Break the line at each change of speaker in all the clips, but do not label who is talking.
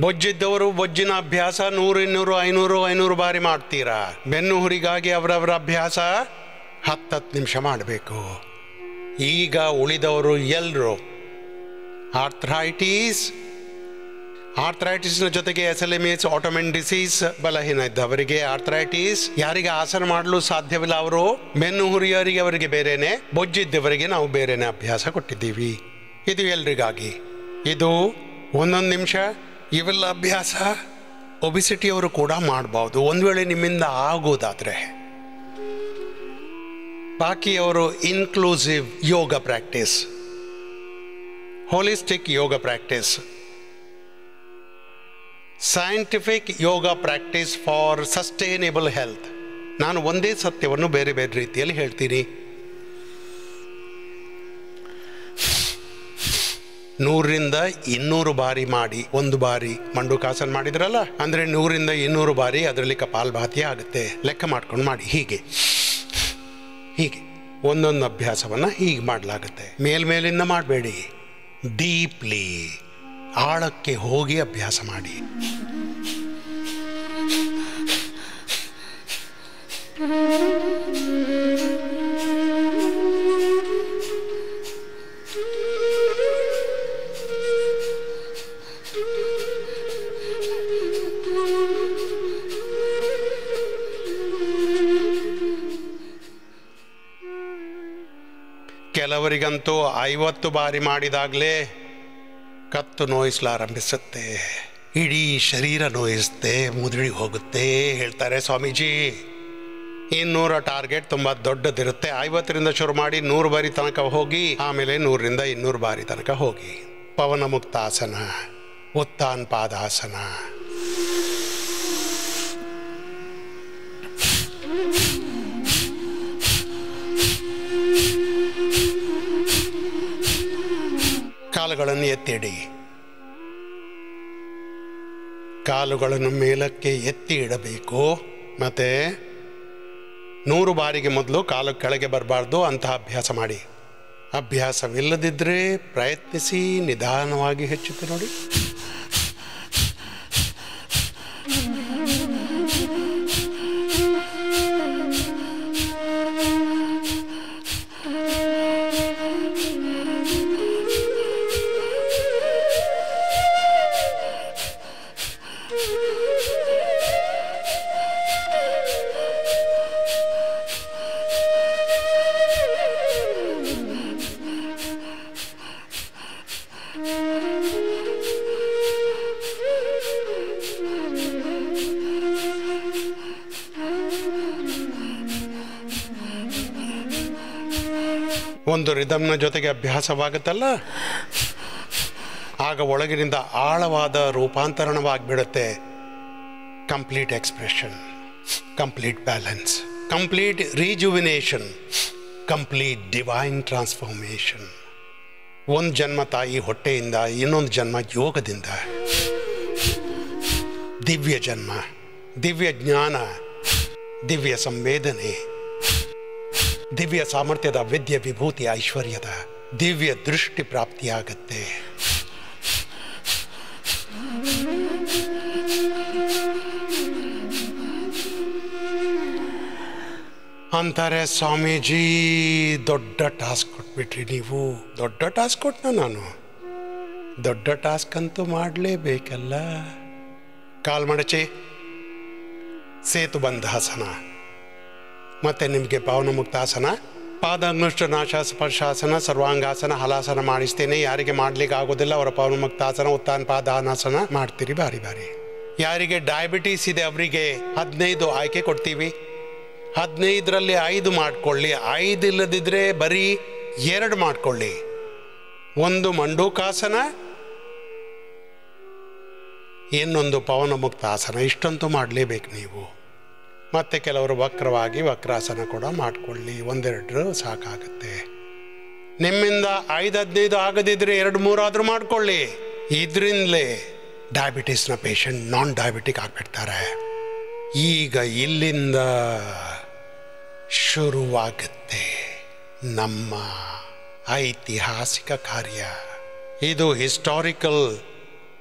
ಬೊಜ್ಜಿದ್ದವರು ಬೊಜ್ಜಿನ ಅಭ್ಯಾಸ 100, 200, 500, 500 ಬಾರಿ ಮಾಡ್ತೀರಾ. ಬೆನ್ನು ಹುರಿಗಾಗಿ ಅವರವರ ಅಭ್ಯಾಸ 10 ನಿಮಿಷ ಮಾಡಬೇಕು. ಈಗ ಉಳಿದವರು ಎಲ್ಲರೂ ಆರ್ಥ್ರೈಟಿಸ್ನ ಜೊತೆಗೆ SLMS, ಆಟೋಮಿನ್ ಡಿಸೀಸ್, ಬಲಹೀನ ಇದ್ದವರಿಗೆ ಆರ್ಥ್ರೈಟಿಸ್. ಯಾರಿಗೆ ಆಸನ ಮಾಡಲು ಸಾಧ್ಯವಿಲ್ಲ ಅವರು ಬೆನ್ನು ಹುರಿಯವರಿಗೆ ಅವರಿಗೆ ಬೇರೆನೆ, ಬೊಜ್ಜಿದ್ದವರಿಗೆ ನಾವು ಬೇರೆನೆ ಅಭ್ಯಾಸ ಕೊಟ್ಟಿದ್ದೀವಿ. ಇದು ಎಲ್ರಿಗಾಗಿ. ಇದು 1 ನಿಮಿಷ. ಇವೆಲ್ಲ ಅಭ್ಯಾಸ ಒಬಿಸಿಟಿಯವರು ಕೂಡ ಮಾಡಬಹುದು ಒಂದು ವೇಳೆ ನಿಮ್ಮಿಂದ ಆಗೋದಾದರೆ. ಬಾಕಿಯವರು inclusive yoga practice, holistic yoga practice, scientific yoga practice for sustainable health. ನಾನು ಒಂದೇ ಸತ್ಯವನ್ನು ಬೇರೆ ಬೇರೆ ರೀತಿಯಲ್ಲಿ ಹೇಳ್ತೀನಿ. 100ರಿಂದ 200 ಬಾರಿ ಮಾಡಿ. 1 ಬಾರಿ ಮಂಡುಕಾಸನ ಮಾಡಿದ್ರಲ್ಲ ಅಂದರೆ 100ರಿಂದ 200 ಬಾರಿ ಅದರಲ್ಲಿ ಕಪಾಲಭಾತಿ ಆಗುತ್ತೆ. ಲೆಕ್ಕ ಮಾಡ್ಕೊಂಡು ಮಾಡಿ. ಹೀಗೆ ಒಂದೊಂದು ಅಭ್ಯಾಸವನ್ನು ಹೀಗೆ ಮಾಡಲಾಗುತ್ತೆ. ಮೇಲ್ಮೇಲಿಂದ ಮಾಡಬೇಡಿ, ಡೀಪ್ಲಿ ಆಳಕ್ಕೆ ಹೋಗಿ ಅಭ್ಯಾಸ ಮಾಡಿ. ಕೆಲವರಿಗಂತೂ 50 ಬಾರಿ ಮಾಡಿದಾಗಲೇ ಕತ್ತು ನೋಯಿಸಲಾರಂಭಿಸುತ್ತೆ, ಇಡೀ ಶರೀರ ನೋಯಿಸುತ್ತೆ, ಮುದುಡಿ ಹೋಗುತ್ತೆ ಹೇಳ್ತಾರೆ ಸ್ವಾಮೀಜಿ. 200 ಟಾರ್ಗೆಟ್ ತುಂಬ ದೊಡ್ಡದಿರುತ್ತೆ. 50ರಿಂದ ಶುರು ಮಾಡಿ 100 ಬಾರಿ ತನಕ ಹೋಗಿ, ಆಮೇಲೆ 100ರಿಂದ 200 ಬಾರಿ ತನಕ ಹೋಗಿ. ಪವನ ಮುಕ್ತಾಸನ, ಉತ್ತಾನ್ ಪಾದಾಸನ, ಕಾಲುಗಳನ್ನು ಎತ್ತಿಡಿ. ಕಾಲುಗಳನ್ನು ಮೇಲಕ್ಕೆ ಎತ್ತಿ ಇಡಬೇಕು. ಮತ್ತೆ 100 ಬಾರಿಗೆ ಮೊದಲು ಕಾಲು ಕೆಳಗೆ ಬರಬಾರ್ದು. ಅಂತಹ ಅಭ್ಯಾಸ ಮಾಡಿ. ಅಭ್ಯಾಸವಿಲ್ಲದಿದ್ದರೆ ಪ್ರಯತ್ನಿಸಿ, ನಿಧಾನವಾಗಿ ಹೆಚ್ಚುತ್ತೆ ನೋಡಿ. ಒಂದು ರಿದಮ್ನ ಜೊತೆಗೆ ಅಭ್ಯಾಸವಾಗುತ್ತಲ್ಲ, ಆಗ ಒಳಗಿನಿಂದ ಆಳವಾದ ರೂಪಾಂತರಣವಾಗಿಬಿಡುತ್ತೆ. Complete expression, complete balance, complete rejuvenation, complete divine transformation. ಒಂದು ಜನ್ಮ ತಾಯಿ ಹೊಟ್ಟೆಯಿಂದ, ಇನ್ನೊಂದು ಜನ್ಮ ಯೋಗದಿಂದ. ದಿವ್ಯ ಜನ್ಮ, ದಿವ್ಯ ಜ್ಞಾನ, ದಿವ್ಯ ಸಂವೇದನೆ, ದಿವ್ಯ ಸಾಮರ್ಥ್ಯದ ವಿದ್ಯೆ, ವಿಭೂತಿ, ಐಶ್ವರ್ಯದ ದಿವ್ಯ ದೃಷ್ಟಿ ಪ್ರಾಪ್ತಿಯಾಗತ್ತೆ. ಅಂತಾರೆ ಸ್ವಾಮೀಜಿ, ದೊಡ್ಡ ಟಾಸ್ಕ್ ಕೊಟ್ಬಿಟ್ರಿ ನೀವು. ದೊಡ್ಡ ಟಾಸ್ಕ್ ಕೊಟ್ಟನ ನಾನು? ದೊಡ್ಡ ಟಾಸ್ಕ್ ಅಂತೂ ಮಾಡಲೇಬೇಕಲ್ಲ. ಕಾಲ್ಮಡಚಿ, ಸೇತುಬಂಧಾಸನ, ಮತ್ತು ನಿಮಗೆ ಪವನ ಮುಕ್ತಾಸನ, ಪಾದಾನುಷ್ಟ ನಾಶ ಸ್ಪರ್ಶಾಸನ, ಸರ್ವಾಂಗಾಸನ, ಹಲಾಸನ ಮಾಡಿಸ್ತೇನೆ. ಯಾರಿಗೆ ಮಾಡ್ಲಿಕ್ಕೆ ಆಗೋದಿಲ್ಲ ಅವರ ಪವನ ಮುಕ್ತಾಸನ, ಉತ್ತಾನ ಪಾದಾನಾಸನ ಮಾಡ್ತೀರಿ ಬಾರಿ ಬಾರಿ. ಯಾರಿಗೆ ಡಯಾಬಿಟೀಸ್ ಇದೆ ಅವರಿಗೆ 15 ಆಯ್ಕೆ ಕೊಡ್ತೀವಿ. 15ರಲ್ಲಿ 5 ಮಾಡ್ಕೊಳ್ಳಿ. 5 ಇಲ್ಲದಿದ್ದರೆ ಬರೀ 2 ಮಾಡ್ಕೊಳ್ಳಿ. 1 ಮಂಡೂಕಾಸನ, ಇನ್ನೊಂದು ಪವನ ಮುಕ್ತಾಸನ. ಇಷ್ಟಂತೂ ಮಾಡಲೇಬೇಕು ನೀವು. ಮತ್ತು ಕೆಲವರು ವಕ್ರವಾಗಿ ವಕ್ರಾಸನ ಕೂಡ ಮಾಡಿಕೊಳ್ಳಿ. 1-2 ಸಾಕಾಗುತ್ತೆ. ನಿಮ್ಮಿಂದ 5-15 ಆಗದಿದ್ದರೆ 2-3 ಆದರೂ ಮಾಡಿಕೊಳ್ಳಿ. ಇದರಿಂದಲೇ ಡಯಾಬಿಟೀಸ್ನ ಪೇಷಂಟ್ ನಾನ್ ಡಯಾಬಿಟಿಕ್ ಆಗಿಬಿಡ್ತಾರೆ. ಈಗ ಇಲ್ಲಿಂದ ಶುರುವಾಗುತ್ತೆ ನಮ್ಮ ಐತಿಹಾಸಿಕ ಕಾರ್ಯ. ಇದು ಹಿಸ್ಟಾರಿಕಲ್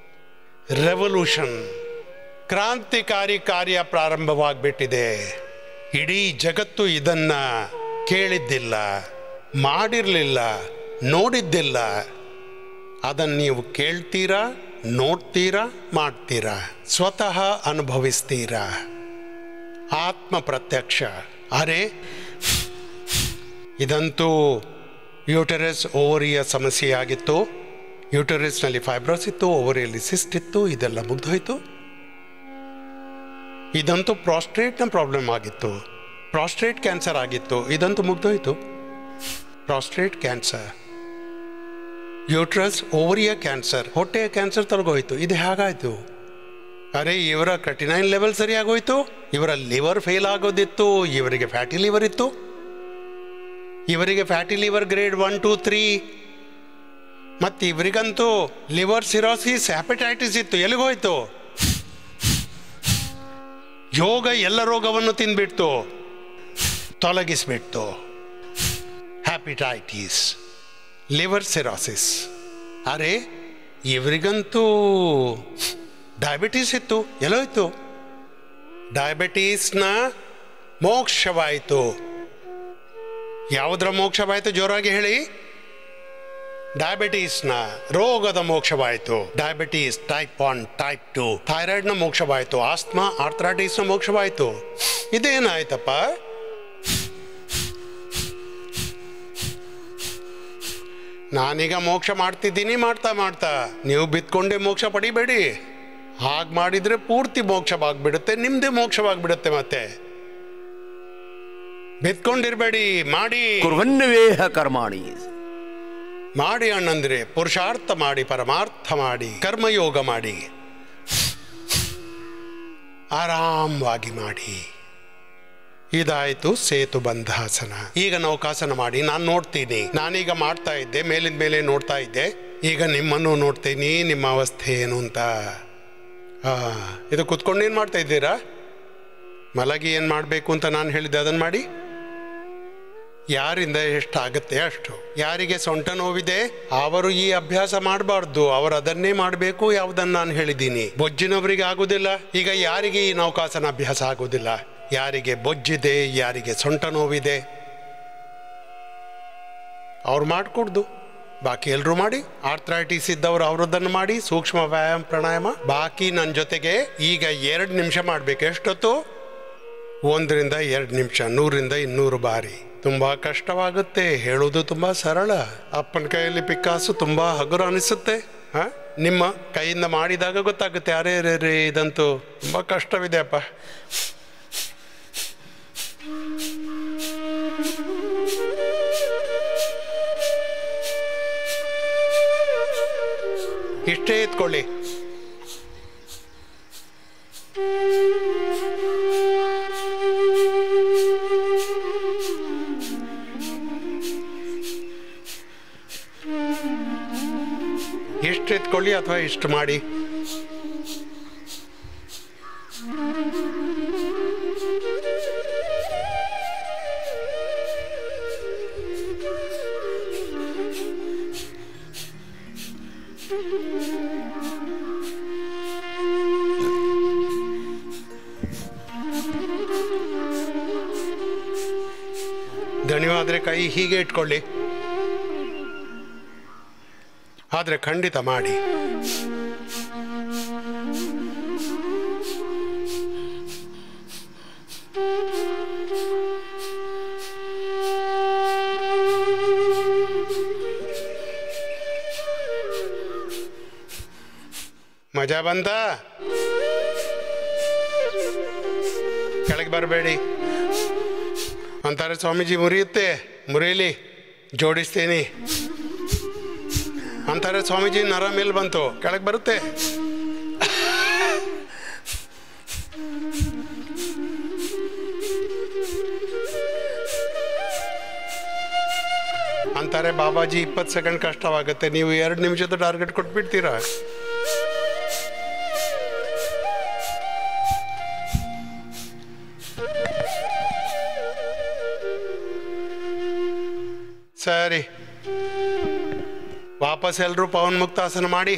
ರೆವಲ್ಯೂಷನ್, ಕ್ರಾಂತಿಕಾರಿ ಕಾರ್ಯ ಪ್ರಾರಂಭವಾಗ್ಬಿಟ್ಟಿದೆ. ಇಡೀ ಜಗತ್ತು ಇದನ್ನ ಕೇಳಿದ್ದಿಲ್ಲ, ಮಾಡಿರಲಿಲ್ಲ, ನೋಡಿದ್ದಿಲ್ಲ. ಅದನ್ನು ನೀವು ಕೇಳ್ತೀರಾ, ನೋಡ್ತೀರಾ, ಮಾಡ್ತೀರಾ, ಸ್ವತಃ ಅನುಭವಿಸ್ತೀರಾ. ಆತ್ಮ ಪ್ರತ್ಯಕ್ಷ. ಅರೆ, ಇದಂತೂ ಯೂಟರಸ್ ಓವರಿಯ ಸಮಸ್ಯೆಯಾಗಿತ್ತು. ಯೂಟರಸ್ನಲ್ಲಿ ಫೈಬ್ರೋಸ್ ಇತ್ತು, ಓವರಿಯಲ್ಲಿ ಸಿಸ್ಟ್ ಇತ್ತು, ಇದೆಲ್ಲ ಮುಗ್ದೋಯ್ತು. ಇದಂತೂ ಪ್ರಾಸ್ಟ್ರೇಟ್ನ ಪ್ರಾಬ್ಲಮ್ ಆಗಿತ್ತು, ಪ್ರಾಸ್ಟ್ರೇಟ್ ಕ್ಯಾನ್ಸರ್ ಆಗಿತ್ತು, ಇದಂತೂ ಮುಗ್ದೋಯ್ತು. ಪ್ರಾಸ್ಟ್ರೇಟ್ ಕ್ಯಾನ್ಸರ್, ಯೂಟ್ರಸ್ ಓವರಿಯ ಕ್ಯಾನ್ಸರ್, ಹೊಟ್ಟೆಯ ಕ್ಯಾನ್ಸರ್ ತೊಲಗೋಯ್ತು. ಇದು ಹೇಗಾಯಿತು? ಅರೆ, ಇವರ ಕ್ರೆಟಿನೈನ್ ಲೆವೆಲ್ ಸರಿಯಾಗೋಯ್ತು, ಇವರ ಲಿವರ್ ಫೇಲ್ ಆಗೋದಿತ್ತು, ಇವರಿಗೆ ಫ್ಯಾಟಿ ಲಿವರ್ ಇತ್ತು. ಇವರಿಗೆ ಫ್ಯಾಟಿ ಲಿವರ್ ಗ್ರೇಡ್ 1, 2, 3. ಮತ್ತು ಇವರಿಗಂತೂ ಲಿವರ್ ಸಿರೋಸಿಸ್, ಹ್ಯಾಪಟೈಟಿಸ್ ಇತ್ತು. ಎಲ್ಲಿಗೋಯ್ತು? ಯೋಗ ಎಲ್ಲ ರೋಗವನ್ನು ತಿಂದ್ಬಿಡ್ತು, ತೊಲಗಿಸ್ಬಿಡ್ತು. ಹ್ಯಾಪಟೈಟಿಸ್, ಲಿವರ್ ಸಿರೋಸಿಸ್. ಅರೆ, ಇವರಿಗಂತೂ ಡಯಾಬಿಟೀಸ್ ಇತ್ತು. ಎಲ್ಲೋಯ್ತು? ಡಯಾಬಿಟೀಸ್ನ ಮೋಕ್ಷವಾಯಿತು. ಯಾವುದರ ಮೋಕ್ಷವಾಯಿತು? ಜೋರಾಗಿ ಹೇಳಿ. ಡಯಾಬಿಟೀಸ್ನ ರೋಗದ ಮೋಕ್ಷವಾಯಿತು. ಡಯಾಬಿಟೀಸ್ ಟೈಪ್ 1, ಟೈಪ್ 2, ಥೈರಾಯ್ಡ್ನ ಮೋಕ್ಷವಾಯಿತು. ಆಸ್ಮಾ, ಆರ್ಥ್ರೈಟಿಸ್ನ ಮೋಕ್ಷವಾಯಿತು. ಇದೇನಾಯ್ತಪ್ಪ? ನಾನೀಗ ಮೋಕ್ಷ ಮಾಡ್ತಿದ್ದೀನಿ, ಮಾಡ್ತಾ ನೀವು ಬಿತ್ಕೊಂಡೆ ಮೋಕ್ಷ ಪಡಿಬೇಡಿ. ಹಾಗೆ ಮಾಡಿದರೆ ಪೂರ್ತಿ ಮೋಕ್ಷವಾಗ್ಬಿಡುತ್ತೆ, ನಿಮ್ಮದೇ ಮೋಕ್ಷವಾಗ್ಬಿಡುತ್ತೆ. ಮತ್ತೆ ಬಿತ್ಕೊಂಡಿರ್ಬೇಡಿ, ಮಾಡಿ.
ಕುರ್ವನ್ವೇಹ ಕರ್ಮಾಣಿ,
ಮಾಡಿ ಅಣ್ಣಂದ್ರೆ ಪುರುಷಾರ್ಥ ಮಾಡಿ, ಪರಮಾರ್ಥ ಮಾಡಿ, ಕರ್ಮಯೋಗ ಮಾಡಿ, ಆರಾಮವಾಗಿ ಮಾಡಿ. ಇದಾಯಿತು ಸೇತು ಬಂಧಾಸನ. ಈಗ ನೌಕಾಸನ ಮಾಡಿ. ನಾನು ನೋಡ್ತೀನಿ, ನಾನೀಗ ಮಾಡ್ತಾ ಇದ್ದೆ, ಮೇಲಿಂದ ಮೇಲೆ ನೋಡ್ತಾ ಇದ್ದೆ. ಈಗ ನಿಮ್ಮನ್ನು ನೋಡ್ತೀನಿ, ನಿಮ್ಮ ಅವಸ್ಥೆ ಏನು ಅಂತ. ಇದು ಕುತ್ಕೊಂಡು ಏನು ಮಾಡ್ತಾ ಇದ್ದೀರಾ? ಮಲಗಿ ಏನು ಮಾಡಬೇಕು ಅಂತ ನಾನು ಹೇಳಿದ್ದೆ ಅದನ್ನು ಮಾಡಿ. ಯಾರಿಂದ ಎಷ್ಟಾಗುತ್ತೆ ಅಷ್ಟು. ಯಾರಿಗೆ ಸೊಂಟ ನೋವಿದೆ ಅವರು ಈ ಅಭ್ಯಾಸ ಮಾಡಬಾರ್ದು, ಅವರು ಅದನ್ನೇ ಮಾಡಬೇಕು, ಯಾವುದನ್ನು ನಾನು ಹೇಳಿದ್ದೀನಿ. ಬೊಜ್ಜಿನವರಿಗೆ ಆಗೋದಿಲ್ಲ. ಈಗ ಯಾರಿಗೆ ಈ ನೌಕಾಸನ ಅಭ್ಯಾಸ ಆಗೋದಿಲ್ಲ? ಯಾರಿಗೆ ಬೊಜ್ಜಿದೆ, ಯಾರಿಗೆ ಸೊಂಟ ನೋವಿದೆ ಅವ್ರು ಮಾಡಿಕೊಡ್ದು, ಬಾಕಿ ಎಲ್ಲರೂ ಮಾಡಿ. ಆರ್ಥ್ರೈಟಿಸ್ ಇದ್ದವರು ಅವರದನ್ನು ಮಾಡಿ. ಸೂಕ್ಷ್ಮ ವ್ಯಾಯಾಮ, ಪ್ರಾಣಾಯಾಮ. ಬಾಕಿ ನನ್ನ ಜೊತೆಗೆ ಈಗ 2 ನಿಮಿಷ ಮಾಡಬೇಕು. ಎಷ್ಟೊತ್ತು? 1 ರಿಂದ 2 ನಿಮಿಷ, 100 ರಿಂದ 200 ಬಾರಿ. ತುಂಬ ಕಷ್ಟವಾಗುತ್ತೆ, ಹೇಳೋದು ತುಂಬ ಸರಳ. ಅಪ್ಪನ ಕೈಯಲ್ಲಿ ಪಿಕ್ಕಾಸು ತುಂಬ ಹಗುರ ಅನಿಸುತ್ತೆ. ನಿಮ್ಮ ಕೈಯಿಂದ ಮಾಡಿದಾಗ ಗೊತ್ತಾಗುತ್ತೆ, ಅರೆ ರೇ ರೇ ಇದಂತೂ ತುಂಬ ಕಷ್ಟವಿದೆ ಅಪ್ಪ. ಇಷ್ಟೇ ಎತ್ಕೊಳ್ಳಿ. ಇಷ್ಟು ಎತ್ಕೊಳ್ಳಿ ಅಥವಾ ಇಷ್ಟು ಮಾಡಿ. ದಣಿವಾದರೆ ಕೈ ಹೀಗೆ ಇಟ್ಕೊಳ್ಳಿ. ಆದರೆ ಖಂಡಿತ ಮಾಡಿ. ಮಜಾ ಬಂತ? ಕೆಳಗೆ ಬರಬೇಡಿ ಅಂತಾರೆ ಸ್ವಾಮೀಜಿ. ಮುರಿಯುತ್ತೆ, ಮುರಿಯಲಿ, ಜೋಡಿಸ್ತೀನಿ ಅಂತಾರೆ ಸ್ವಾಮೀಜಿ. ನರ ಮೇಲೆ ಬಂತು, ಕೆಳಗೆ ಬರುತ್ತೆ. ಅಂತಾರೆ ಬಾಬಾಜಿ 20 ಸೆಕೆಂಡ್ ಕಷ್ಟವಾಗುತ್ತೆ, ನೀವು 2 ನಿಮಿಷದ ಟಾರ್ಗೆಟ್ ಕೊಟ್ಬಿಡ್ತೀರಾ. ಸರಿ, ವಾಪಸ್ ಎಲ್ಲರೂ ಪವನ್ ಮುಕ್ತಾಸನ ಮಾಡಿ.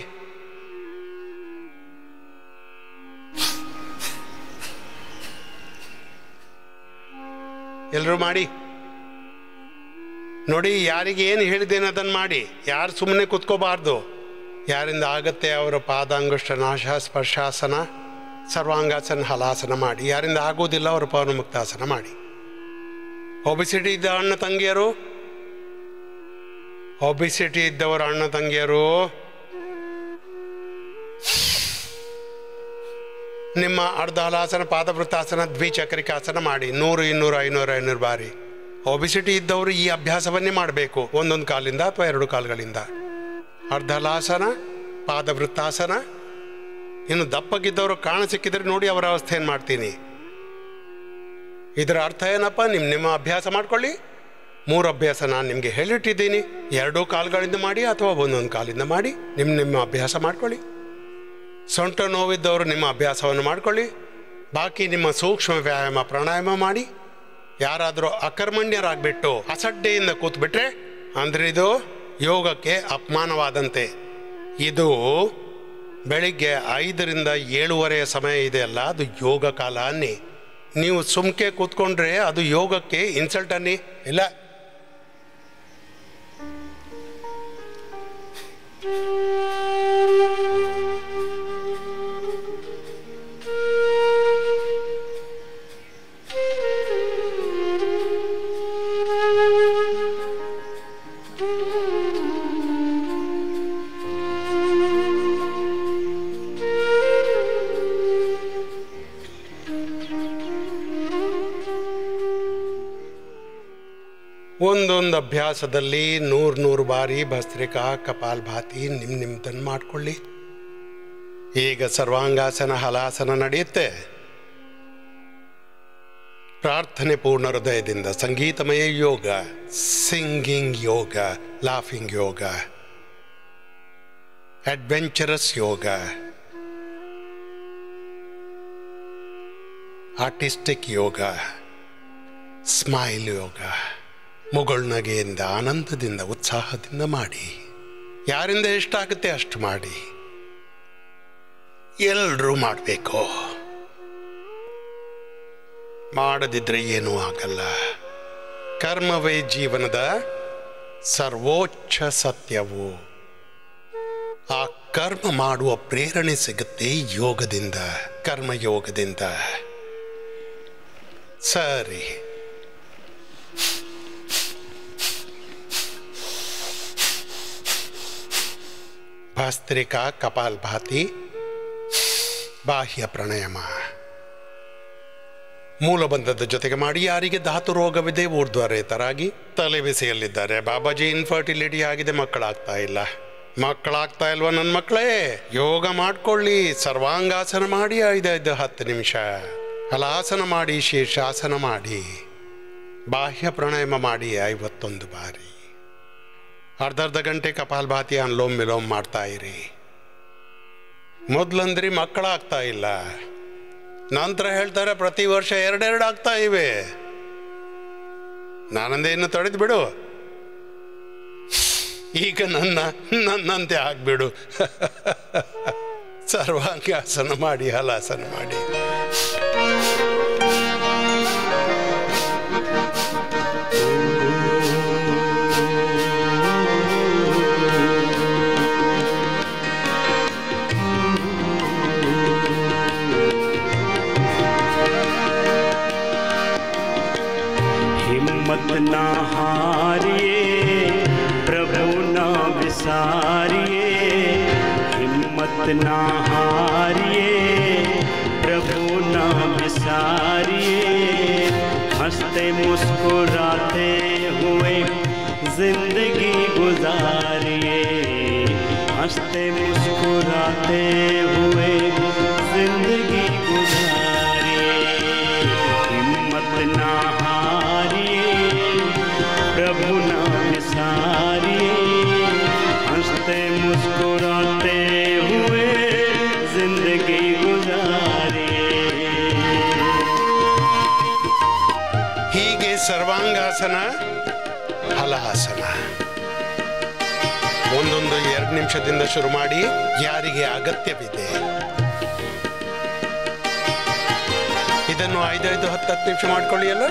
ಎಲ್ಲರೂ ಮಾಡಿ ನೋಡಿ. ಯಾರಿಗೆ ಏನು ಹೇಳಿದ್ದೇನೆ ಅದನ್ನು ಮಾಡಿ. ಯಾರು ಸುಮ್ಮನೆ ಕೂತ್ಕೋಬಾರ್ದು. ಯಾರಿಂದ ಆಗತ್ತೆ ಅವರ ಪಾದಾಂಗುಷ್ಟ ನಾಶ ಸ್ಪರ್ಶಾಸನ ಸರ್ವಾಂಗಾಸನ ಹಲಾಸನ ಮಾಡಿ. ಯಾರಿಂದ ಆಗೋದಿಲ್ಲ ಅವರ ಪವನಮುಕ್ತಾಸನ ಮಾಡಿ. ಒಬಿಸಿಟಿ ಇದ್ದ ಅಣ್ಣ ತಂಗಿಯರು, ಒಬಿಸಿಟಿ ಇದ್ದವರ ಅಣ್ಣ ತಂಗಿಯರು, ನಿಮ್ಮ ಅರ್ಧ ಹಲಾಸನ ಪಾದವೃತ್ತಾಸನ ದ್ವಿಚಕ್ರಿಕಾಸನ ಮಾಡಿ 100 200 500 500 ಬಾರಿ. ಒಬಿಸಿಟಿ ಇದ್ದವರು ಈ ಅಭ್ಯಾಸವನ್ನೇ ಮಾಡಬೇಕು, ಒಂದೊಂದು ಕಾಲಿಂದ ಅಥವಾ 2 ಕಾಲುಗಳಿಂದ. ಅರ್ಧ ಹಲಾಸನ ಪಾದವೃತ್ತಾಸನ. ಇನ್ನು ದಪ್ಪಗಿದ್ದವರು ಕಾಣ ಸಿಕ್ಕಿದ್ರೆ ನೋಡಿ ಅವರ ಅವಸ್ಥೆ ಏನು ಮಾಡ್ತೀನಿ. ಇದರ ಅರ್ಥ ಏನಪ್ಪ, ನಿಮ್ಮ ಅಭ್ಯಾಸ ಮಾಡ್ಕೊಳ್ಳಿ. 3 ಅಭ್ಯಾಸ ನಾನು ನಿಮಗೆ ಹೇಳಿಟ್ಟಿದ್ದೀನಿ. 2 ಕಾಲುಗಳಿಂದ ಮಾಡಿ ಅಥವಾ ಒಂದೊಂದು ಕಾಲಿಂದ ಮಾಡಿ. ನಿಮ್ಮ ಅಭ್ಯಾಸ ಮಾಡ್ಕೊಳ್ಳಿ. ಸೊಂಟ ನೋವಿದ್ದವರು ನಿಮ್ಮ ಅಭ್ಯಾಸವನ್ನು ಮಾಡ್ಕೊಳ್ಳಿ. ಬಾಕಿ ನಿಮ್ಮ ಸೂಕ್ಷ್ಮ ವ್ಯಾಯಾಮ ಪ್ರಾಣಾಯಾಮ ಮಾಡಿ. ಯಾರಾದರೂ ಅಕರ್ಮಣ್ಯರಾಗ್ಬಿಟ್ಟು ಅಸಡ್ಡೆಯಿಂದ ಕೂತ್ಬಿಟ್ರೆ ಅಂದರೆ ಇದು ಯೋಗಕ್ಕೆ ಅಪಮಾನವಾದಂತೆ. ಇದು ಬೆಳಿಗ್ಗೆ 5ರಿಂದ 7:30 ಸಮಯ ಇದೆ ಅಲ್ಲ, ಅದು ಯೋಗ ಕಾಲ ಅನ್ನಿ. ನೀವು ಸುಮ್ಕೆ ಕೂತ್ಕೊಂಡ್ರೆ ಅದು ಯೋಗಕ್ಕೆ ಇನ್ಸಲ್ಟ್ ಅನ್ನಿ. ಇಲ್ಲ, ಒಂದೊಂದು ಅಭ್ಯಾಸದಲ್ಲಿ 100 ಬಾರಿ ಭಸ್ತ್ರಿಕಾ ಕಪಾಲಭಾತಿ ನಿಮ್ದನ್ನು ಮಾಡಿಕೊಳ್ಳಿ. ಈಗ ಸರ್ವಾಂಗಾಸನ ಹಲಾಸನ ನಡೆಯುತ್ತೆ. ಪ್ರಾರ್ಥನೆ ಪೂರ್ಣ ಹೃದಯದಿಂದ. ಸಂಗೀತಮಯ ಯೋಗ, ಸಿಂಗಿಂಗ್ ಯೋಗ, ಲಾಫಿಂಗ್ ಯೋಗ, ಅಡ್ವೆಂಚರಸ್ ಯೋಗ, ಆರ್ಟಿಸ್ಟಿಕ್ ಯೋಗ, ಸ್ಮೈಲ್ ಯೋಗ. ಮುಗುಳ್ನಗೆಯಿಂದ ಆನಂದದಿಂದ ಉತ್ಸಾಹದಿಂದ ಮಾಡಿ. ಯಾರಿಂದ ಎಷ್ಟಾಗುತ್ತೆ ಅಷ್ಟು ಮಾಡಿ. ಎಲ್ಲರೂ ಮಾಡಬೇಕು. ಮಾಡದಿದ್ರೆ ಏನೂ ಆಗಲ್ಲ. ಕರ್ಮವೇ ಜೀವನದ ಸರ್ವೋಚ್ಚ ಸತ್ಯವು. ಆ ಕರ್ಮ ಮಾಡುವ ಪ್ರೇರಣೆ ಸಿಗುತ್ತೆ ಯೋಗದಿಂದ, ಕರ್ಮಯೋಗದಿಂದ. ಸರಿ, ಭಸ್ತ್ರಿಕಾ ಕಪಾಲಭಾತಿ, ಬಾಹ್ಯ ಪ್ರಾಣಾಯಾಮ ಮೂಲಬಂಧದ ಜೊತೆಗೆ ಮಾಡಿ. ಯಾರಿಗೆ ಧಾತು ರೋಗವಿದೆ, ಊರ್ಧ್ವರೇತರಾಗಿ ತಲೆ ಬಿಸಿಯಲ್ಲಿದ್ದಾರೆ. ಬಾಬಾಜಿ ಇನ್ಫರ್ಟಿಲಿಟಿ ಆಗಿದೆ, ಮಕ್ಕಳಾಗ್ತಾ ಇಲ್ಲ. ಮಕ್ಕಳಾಗ್ತಾ ಇಲ್ವ ನನ್ನ ಮಕ್ಕಳೇ? ಯೋಗ ಮಾಡ್ಕೊಳ್ಳಿ. ಸರ್ವಾಂಗಾಸನ ಮಾಡಿ 5-10 ನಿಮಿಷ. ಹಲಾಸನ ಮಾಡಿ, ಶೀರ್ಷಾಸನ ಮಾಡಿ, ಬಾಹ್ಯ ಪ್ರಾಣಾಯಾಮ ಮಾಡಿ 51 ಬಾರಿ. ಅರ್ಧ ಗಂಟೆ ಕಪಾಲಭಾತಿ ಅನುಲೋಮ್ ವಿಲೋಮ್ ಮಾಡ್ತಾ ಇರಿ. ಮೊದಲಂದ್ರಿ ಮಕ್ಕಳಾಗ್ತಾ ಇಲ್ಲ, ನಂತರ ಹೇಳ್ತಾರೆ ಪ್ರತಿ ವರ್ಷ 2 ಆಗ್ತಾ ಇವೆ. ನಾನಂದೇ ಇನ್ನು ತಡೆದು ಬಿಡು, ಈಗ ನನ್ನಂತೆ ಆಗ್ಬಿಡು. ಸರ್ವಾಂಗಾಸನ ಮಾಡಿ, ಹಲಾಸನ ಮಾಡಿ.
हिम्मत ना हारिए, प्रभु ना विसारिए. हिम्मत ना हारिए, प्रभु ना विसारिए. हंसते मुस्कुराते हुए जिंदगी गुजारिए. हंसते मुस्कुराते हुए जिंदगी गुजारिए. हिम्मत ना प्रभु नाम सारिए. हंसते मुस्कुराते हुए जिंदगी गुजारिए.
ಹೀಗೆ ಸರ್ವಾಂಗಾಸನ, ಹಲಾಸನ ಒಂದೊಂದು 2 ನಿಮಿಷದಿಂದ ಶುರು ಮಾಡಿ. ಯಾರಿಗೆ ಅಗತ್ಯವಿದೆ ಇದನ್ನು 5-10 ನಿಮಿಷ ಮಾಡ್ಕೊಳ್ಳಿ ಅಲ್ಲ.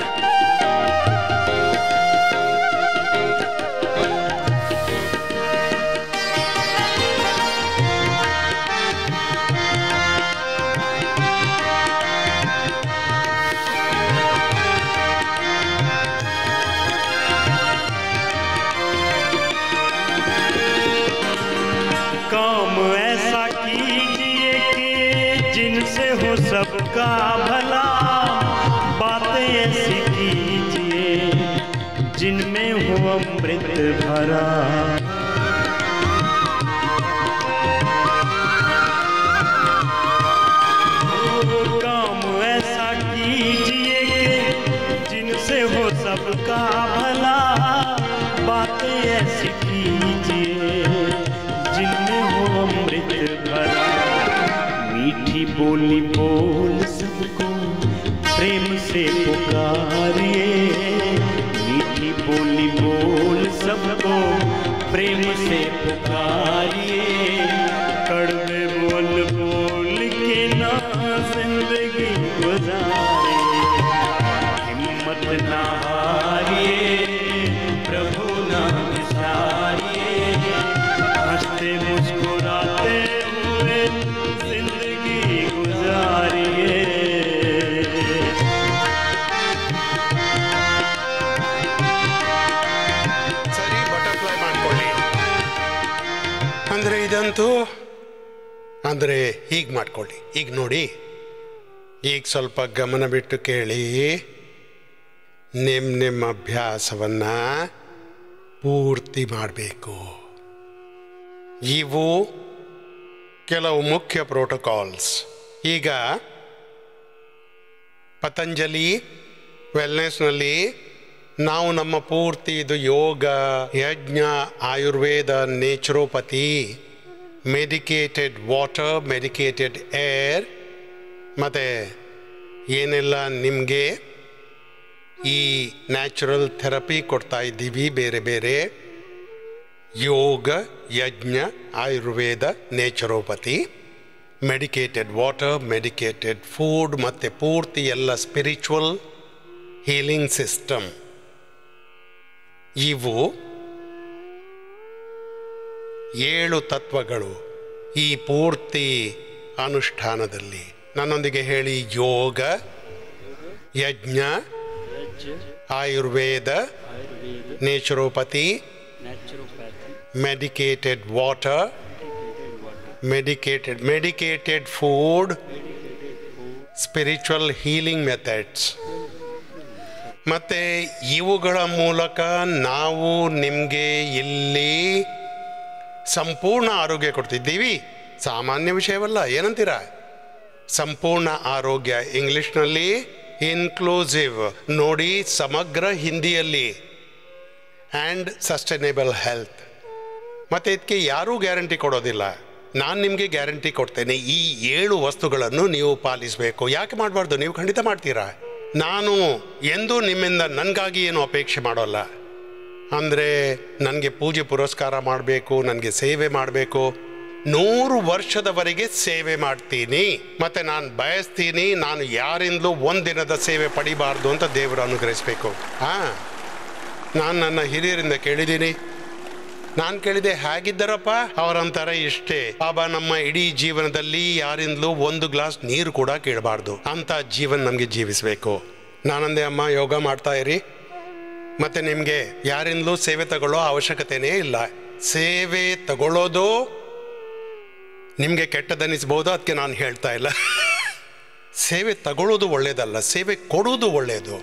सबका भला, बातें ऐसी कीजिए जिनमें हो अमृत भरा। काम ऐसा कीजिए कि जिनसे हो सबका भला, बातें ऐसी कीजिए जिनमें हो अमृत भरा। मीठी बोली बोल सबको प्रेम से पुकारिए, मीठी बोली बोल सबको प्रेम से पुकारिए। कड़वे बोल बोल के ना जिंदगी गुजारिए, हिम्मत ना हारिए, प्रभु नाम विसारिए। हंसते मुस्कुराते हुए
ಸರಿ, ಬಟರ್ಫ್ಲೈ ಮಾಡ್ಕೊಳ್ಳಿ. ಅಂದರೆ ಇದಂತೂ ಅಂದರೆ ಹೀಗೆ ಮಾಡ್ಕೊಳ್ಳಿ. ಈಗ ನೋಡಿ, ಈಗ ಸ್ವಲ್ಪ ಗಮನ ಬಿಟ್ಟು ಕೇಳಿ. ನಿಮ್ಮ ಅಭ್ಯಾಸವನ್ನು ಪೂರ್ತಿ ಮಾಡಬೇಕು. ಇವು ಕೆಲವು ಮುಖ್ಯ ಪ್ರೋಟೋಕಾಲ್ಸ್. ಈಗ ಪತಂಜಲಿ ವೆಲ್ನೆಸ್ನಲ್ಲಿ ನಾವು ನಮ್ಮ ಪೂರ್ತಿ ಇದು ಯೋಗ, ಯಜ್ಞ, Ayurveda, naturopathy, medicated water, medicated air, ಮತ್ತು ಏನೆಲ್ಲ ನಿಮಗೆ ಈ ನ್ಯಾಚುರಲ್ ಥೆರಪಿ ಕೊಡ್ತಾ ಇದ್ದೀವಿ ಬೇರೆ ಬೇರೆ, ಯೋಗ, ಯಜ್ಞ, Ayurveda, naturopathy, medicated water, medicated food, ಮತ್ತು ಪೂರ್ತಿ ಎಲ್ಲ ಸ್ಪಿರಿಚುವಲ್ ಹೀಲಿಂಗ್ ಸಿಸ್ಟಮ್. ಇವು 7 ತತ್ವಗಳು ಈ ಪೂರ್ತಿ ಅನುಷ್ಠಾನದಲ್ಲಿ. ನನ್ನೊಂದಿಗೆ ಹೇಳಿ: ಯೋಗ, ಯಜ್ಞ, Ayurveda, ನೇಚುರೋಪತಿ, medicated water, medicated food, spiritual healing methods. ಮತ್ತು ಇವುಗಳ ಮೂಲಕ ನಾವು ನಿಮಗೆ ಇಲ್ಲಿ ಸಂಪೂರ್ಣ ಆರೋಗ್ಯ ಕೊಡ್ತಿದ್ದೀವಿ. ಸಾಮಾನ್ಯ ವಿಷಯವಲ್ಲ, ಏನಂತೀರ? ಸಂಪೂರ್ಣ ಆರೋಗ್ಯ, ಇಂಗ್ಲಿಷ್ನಲ್ಲಿ ಇನ್ಕ್ಲೂಸಿವ್, ನೋಡಿ ಸಮಗ್ರ ಹಿಂದಿಯಲ್ಲಿ, ಆ್ಯಂಡ್ ಸಸ್ಟೈನೇಬಲ್ ಹೆಲ್ತ್. ಮತ್ತು ಇದಕ್ಕೆ ಯಾರೂ ಗ್ಯಾರಂಟಿ ಕೊಡೋದಿಲ್ಲ, ನಾನು ನಿಮಗೆ ಗ್ಯಾರಂಟಿ ಕೊಡ್ತೇನೆ. ಈ 7 ವಸ್ತುಗಳನ್ನು ನೀವು ಪಾಲಿಸಬೇಕು. ಯಾಕೆ ಮಾಡಬಾರ್ದು? ನೀವು ಖಂಡಿತ ಮಾಡ್ತೀರಾ. ನಾನು ಎಂದೂ ನಿಮ್ಮಿಂದ ನನಗಾಗಿ ಏನು ಅಪೇಕ್ಷೆ ಮಾಡೋಲ್ಲ. ಅಂದರೆ ನನಗೆ ಪೂಜೆ ಪುರಸ್ಕಾರ ಮಾಡಬೇಕು, ನನಗೆ ಸೇವೆ ಮಾಡಬೇಕು. 100 ವರ್ಷದವರೆಗೆ ಸೇವೆ ಮಾಡ್ತೀನಿ, ಮತ್ತು ನಾನು ಬಯಸ್ತೀನಿ ನಾನು ಯಾರಿಂದಲೂ ಒಂದಿನದ ಸೇವೆ ಪಡಿಬಾರ್ದು ಅಂತ ದೇವರು ಅನುಗ್ರಹಿಸಬೇಕು. ನಾನು ನನ್ನ ಹಿರಿಯರಿಂದ ಕೇಳಿದ್ದೀನಿ. ನಾನು ಕೇಳಿದೆ, ಹೇಗಿದ್ದಾರಪ್ಪ? ಅವರಂತಾರೆ, ಇಷ್ಟೇ ಬಾಬಾ, ನಮ್ಮ ಇಡೀ ಜೀವನದಲ್ಲಿ ಯಾರಿಂದಲೂ 1 ಗ್ಲಾಸ್ ನೀರು ಕೂಡ ಕೇಳಬಾರ್ದು, ಅಂತ ಜೀವನ ನಮಗೆ ಜೀವಿಸಬೇಕು. ನಾನಂದೆ, ಅಮ್ಮ ಯೋಗ ಮಾಡ್ತಾ ಇರಿ, ಮತ್ತು ನಿಮಗೆ ಯಾರಿಂದಲೂ ಸೇವೆ ತಗೊಳ್ಳೋ ಅವಶ್ಯಕತೆಯೇ ಇಲ್ಲ. ಸೇವೆ ತಗೊಳ್ಳೋದು ನಿಮಗೆ ಕೆಟ್ಟದನ್ನಿಸ್ಬೋದು, ಅದಕ್ಕೆ ನಾನು ಹೇಳ್ತಾ ಇಲ್ಲ. ಸೇವೆ ತಗೊಳ್ಳೋದು ಒಳ್ಳೆಯದಲ್ಲ, ಸೇವೆ ಕೊಡೋದು ಒಳ್ಳೆಯದು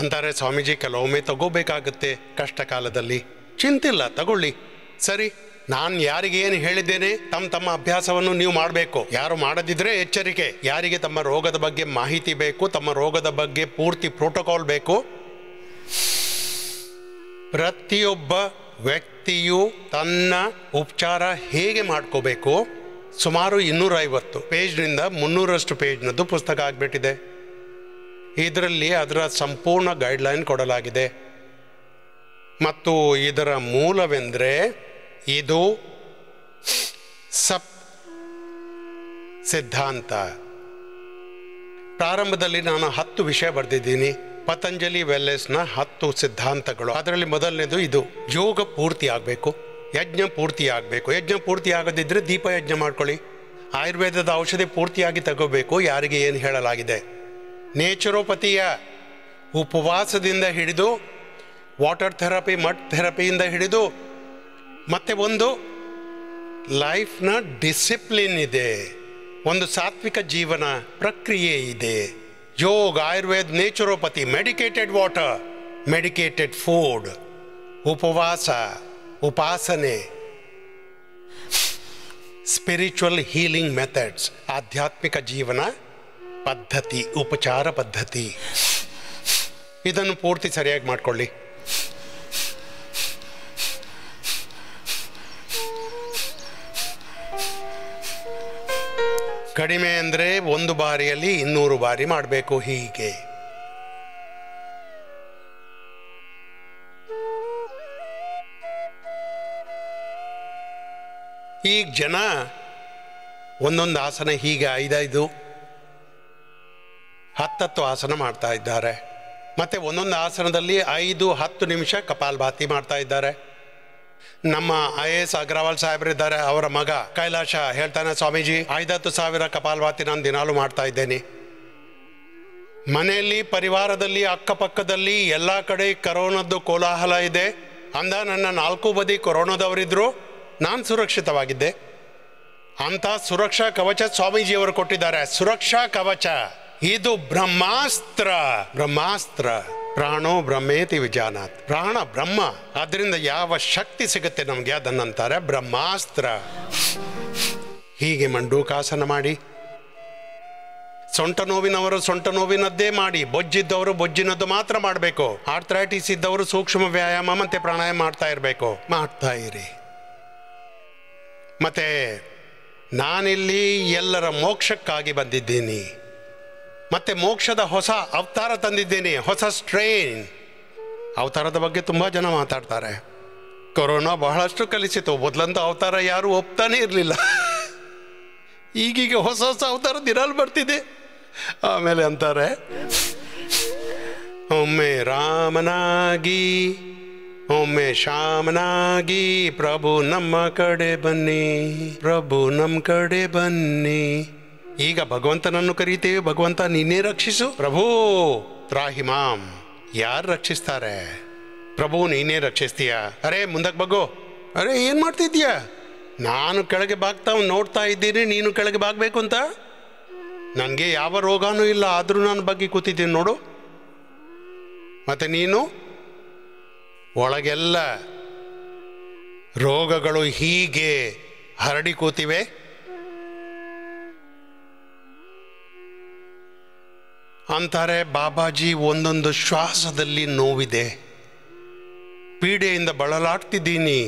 ಅಂತಾರೆ ಸ್ವಾಮೀಜಿ. ಕೆಲವೊಮ್ಮೆ ತಗೋಬೇಕಾಗುತ್ತೆ ಕಷ್ಟ ಕಾಲದಲ್ಲಿ, ಚಿಂತಿಲ್ಲ, ತಗೊಳ್ಳಿ. ಸರಿ, ನಾನು ಯಾರಿಗೆ ಏನು ಹೇಳಿದ್ದೇನೆ, ತಮ್ಮ ಅಭ್ಯಾಸವನ್ನು ನೀವು ಮಾಡಬೇಕು. ಯಾರು ಮಾಡದಿದ್ರೆ ಎಚ್ಚರಿಕೆ. ಯಾರಿಗೆ ತಮ್ಮ ರೋಗದ ಬಗ್ಗೆ ಮಾಹಿತಿ ಬೇಕು, ತಮ್ಮ ರೋಗದ ಬಗ್ಗೆ ಪೂರ್ತಿ ಪ್ರೋಟೋಕಾಲ್ ಬೇಕು, ಪ್ರತಿಯೊಬ್ಬ ವ್ಯಕ್ತಿಯು ತನ್ನ ಉಪಚಾರ ಹೇಗೆ ಮಾಡ್ಕೋಬೇಕು. ಸುಮಾರು 250 ಪೇಜ್ನಿಂದ 300ರಷ್ಟು ಪೇಜ್ನದ್ದು ಪುಸ್ತಕ ಆಗಿಬಿಟ್ಟಿದೆ. ಇದರಲ್ಲಿ ಅದರ ಸಂಪೂರ್ಣ ಗೈಡ್ಲೈನ್ ಕೊಡಲಾಗಿದೆ. ಮತ್ತು ಇದರ ಮೂಲವೆಂದರೆ ಇದು ಸಪ್ ಸಿದ್ಧಾಂತ. ಪ್ರಾರಂಭದಲ್ಲಿ ನಾನು 10 ವಿಷಯ ಬರೆದಿದ್ದೀನಿ. ಪತಂಜಲಿ ವೆಲ್ನೆಸ್ನ 10 ಸಿದ್ಧಾಂತಗಳು. ಅದರಲ್ಲಿ ಮೊದಲನೇದು ಇದು: ಯೋಗ ಪೂರ್ತಿ ಆಗಬೇಕು, ಯಜ್ಞ ಪೂರ್ತಿ ಆಗಬೇಕು. ಯಜ್ಞ ಪೂರ್ತಿ ಆಗದಿದ್ದರೆ ದೀಪ ಯಜ್ಞ ಮಾಡ್ಕೊಳ್ಳಿ. ಆಯುರ್ವೇದದ ಔಷಧಿ ಪೂರ್ತಿಯಾಗಿ ತಗೋಬೇಕು, ಯಾರಿಗೆ ಏನು ಹೇಳಲಾಗಿದೆ. ನೇಚುರೋಪತಿಯ ಉಪವಾಸದಿಂದ ಹಿಡಿದು ವಾಟರ್ ಥೆರಪಿ, ಮಡ್ ಥೆರಪಿಯಿಂದ ಹಿಡಿದು ಮತ್ತೆ ಒಂದು ಲೈಫ್ನ ಡಿಸಿಪ್ಲಿನ್ ಇದೆ, ಒಂದು ಸಾತ್ವಿಕ ಜೀವನ ಪ್ರಕ್ರಿಯೆ ಇದೆ. Yoga, Ayurveda, naturopathy, medicated water, medicated food, ಉಪವಾಸ, ಉಪಾಸನೆ, ಸ್ಪಿರಿಚುವಲ್ ಹೀಲಿಂಗ್ ಮೆಥಡ್ಸ್, ಆಧ್ಯಾತ್ಮಿಕ ಜೀವನ ಪದ್ಧತಿ, ಉಪಚಾರ ಪದ್ಧತಿ. ಇದನ್ನು ಪೂರ್ತಿ ಸರಿಯಾಗಿ ಮಾಡಿಕೊಳ್ಳಿ. ಕಡಿಮೆ ಅಂದರೆ 1 ಬಾರಿಯಲ್ಲಿ 200 ಬಾರಿ ಮಾಡಬೇಕು. ಹೀಗೆ ಈಗ ಜನ ಒಂದೊಂದು ಆಸನ ಹೀಗೆ 5-5, 10 ಆಸನ ಮಾಡ್ತಾ ಇದ್ದಾರೆ. ಮತ್ತು ಒಂದೊಂದು ಆಸನದಲ್ಲಿ 5-10 ನಿಮಿಷ ಕಪಾಲಭಾತಿ ಮಾಡ್ತಾ ಇದ್ದಾರೆ. ನಮ್ಮ IAS ಅಗ್ರವಾಲ್ ಸಾಹೇಬರಿದ್ದಾರೆ, ಅವರ ಮಗ ಕೈಲಾಶ ಹೇಳ್ತಾನೆ, ಸ್ವಾಮೀಜಿ 5-10 ಕಪಾಲಭಾತಿ ನಾನು ದಿನಾಲೂ ಮಾಡ್ತಾ ಇದ್ದೇನೆ. ಮನೆಯಲ್ಲಿ, ಪರಿವಾರದಲ್ಲಿ, ಅಕ್ಕಪಕ್ಕದಲ್ಲಿ ಎಲ್ಲ ಕಡೆ ಕರೋನಾದ್ದು ಕೋಲಾಹಲ ಇದೆ. ಅಂದ ನನ್ನ 4 ಬದಿ ಕೊರೋನಾದವರಿದ್ರು, ನಾನು ಸುರಕ್ಷಿತವಾಗಿದ್ದೆ. ಅಂತ ಸುರಕ್ಷಾ ಕವಚ ಸ್ವಾಮೀಜಿಯವರು ಕೊಟ್ಟಿದ್ದಾರೆ. ಸುರಕ್ಷಾ ಕವಚ ಇದು ಬ್ರಹ್ಮಾಸ್ತ್ರ. ಬ್ರಹ್ಮಾಸ್ತ್ರ ಪ್ರಾಣೋ ಬ್ರಹ್ಮೇತಿ ವಿಜಾನಾತ್. ಪ್ರಾಣ ಬ್ರಹ್ಮ, ಅದರಿಂದ ಯಾವ ಶಕ್ತಿ ಸಿಗುತ್ತೆ ನಮಗೆ ಅದನ್ನಂತಾರೆ ಬ್ರಹ್ಮಾಸ್ತ್ರ. ಹೀಗೆ ಮಂಡೂಕಾಸನ ಮಾಡಿ. ಸೊಂಟ ನೋವಿನವರು ಸೊಂಟ ನೋವಿನದ್ದೇ ಮಾಡಿ, ಬೊಜ್ಜಿದ್ದವರು ಬೊಜ್ಜಿನದ್ದು ಮಾತ್ರ ಮಾಡಬೇಕು. ಆರ್ಥ್ರೈಟಿಸ್ ಇದ್ದವರು ಸೂಕ್ಷ್ಮ ವ್ಯಾಯಾಮ ಮತ್ತೆ ಪ್ರಾಣಾಯಾಮ ಮಾಡ್ತಾ ಇರಬೇಕು. ಮಾಡ್ತಾ ಇರಿ. ಮತ್ತೆ ನಾನಿಲ್ಲಿ ಎಲ್ಲರ ಮೋಕ್ಷಕ್ಕಾಗಿ ಬಂದಿದ್ದೀನಿ. ಮತ್ತೆ ಮೋಕ್ಷದ ಹೊಸ ಅವತಾರ ತಂದಿದ್ದೇನೆ, ಹೊಸ ಸ್ಟ್ರೈನ್. ಅವತಾರದ ಬಗ್ಗೆ ತುಂಬ ಜನ ಮಾತಾಡ್ತಾರೆ. ಕೊರೋನಾ ಬಹಳಷ್ಟು ಕಲಿಸಿತು. ಮೊದಲಂತ ಅವತಾರ ಯಾರು ಒಪ್ತಾನೆ ಇರಲಿಲ್ಲ. ಈಗೀಗ ಹೊಸ ಹೊಸ ಅವತಾರ ದಿನಾಲು ಬರ್ತಿದೆ. ಆಮೇಲೆ ಅಂತಾರೆ, ಒಮ್ಮೆ ರಾಮನಾಗಿ ಒಮ್ಮೆ ಶ್ಯಾಮನಾಗಿ ಪ್ರಭು ನಮ್ಮ ಕಡೆ ಬನ್ನಿ, ಪ್ರಭು ನಮ್ಮ ಕಡೆ ಬನ್ನಿ. ಈಗ ಭಗವಂತನನ್ನು ಕರೀತೇವೆ, ಭಗವಂತ ನೀನೇ ರಕ್ಷಿಸು. ಪ್ರಭು ತ್ರಾಹಿಮಾಂ. ಯಾರು ರಕ್ಷಿಸ್ತಾರೆ? ಪ್ರಭು ನೀನೇ ರಕ್ಷಿಸ್ತೀಯ. ಅರೆ ಮುಂದಕ್ಕೆ ಬಗ್ಗೋ. ಅರೆ ಏನು ಮಾಡ್ತಿದ್ದೀಯ? ನಾನು ಕೆಳಗೆ ಬಾಗ್ತಾ ನೋಡ್ತಾ ಇದ್ದೀನಿ, ನೀನು ಕೆಳಗೆ ಬಾಗಬೇಕು ಅಂತ. ನನಗೆ ಯಾವ ರೋಗನೂ ಇಲ್ಲ, ಆದರೂ ನಾನು ಬಗ್ಗೆ ಕೂತಿದ್ದೀನಿ ನೋಡು. ಮತ್ತು ನೀನು ಒಳಗೆಲ್ಲ ರೋಗಗಳು ಹೀಗೆ ಹರಡಿ ಕೂತಿವೆ. ಅಂತಾರೆ ಬಾಬಾಜಿ, ಒಂದೊಂದು ಶ್ವಾಸದಲ್ಲಿ ನೋವಿದೆ, ಪೀಡೆಯಿಂದ ಬಳಲಾಡ್ತಿದ್ದೀನಿ,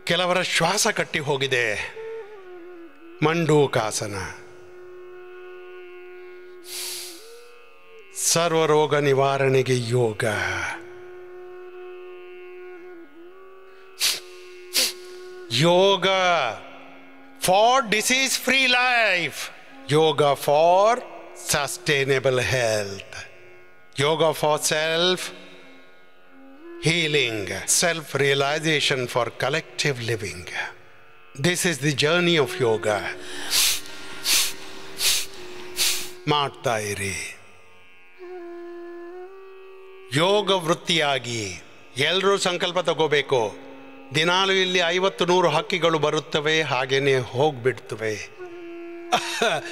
ಕೆಲವರ ಶ್ವಾಸ ಕಟ್ಟಿ ಹೋಗಿದೆ. ಮಂಡೂಕಾಸನ ಸರ್ವರೋಗ ನಿವಾರಣೆಗೆ ಯೋಗ. Yoga for disease-free life. Yoga for sustainable health. Yoga for self-healing, self-realization, for collective living. This is the journey of yoga. ಮಾಡ್ತಾ ಇರಿ. ಯೋಗ ವೃತ್ತಿಯಾಗಿ ಎಲ್ಲರೂ ಸಂಕಲ್ಪ ತಗೋಬೇಕು. ದಿನಾಲು ಇಲ್ಲಿ 50-100 ಹಕ್ಕಿಗಳು ಬರುತ್ತವೆ, ಹಾಗೇನೆ ಹೋಗ್ಬಿಡ್ತವೆ.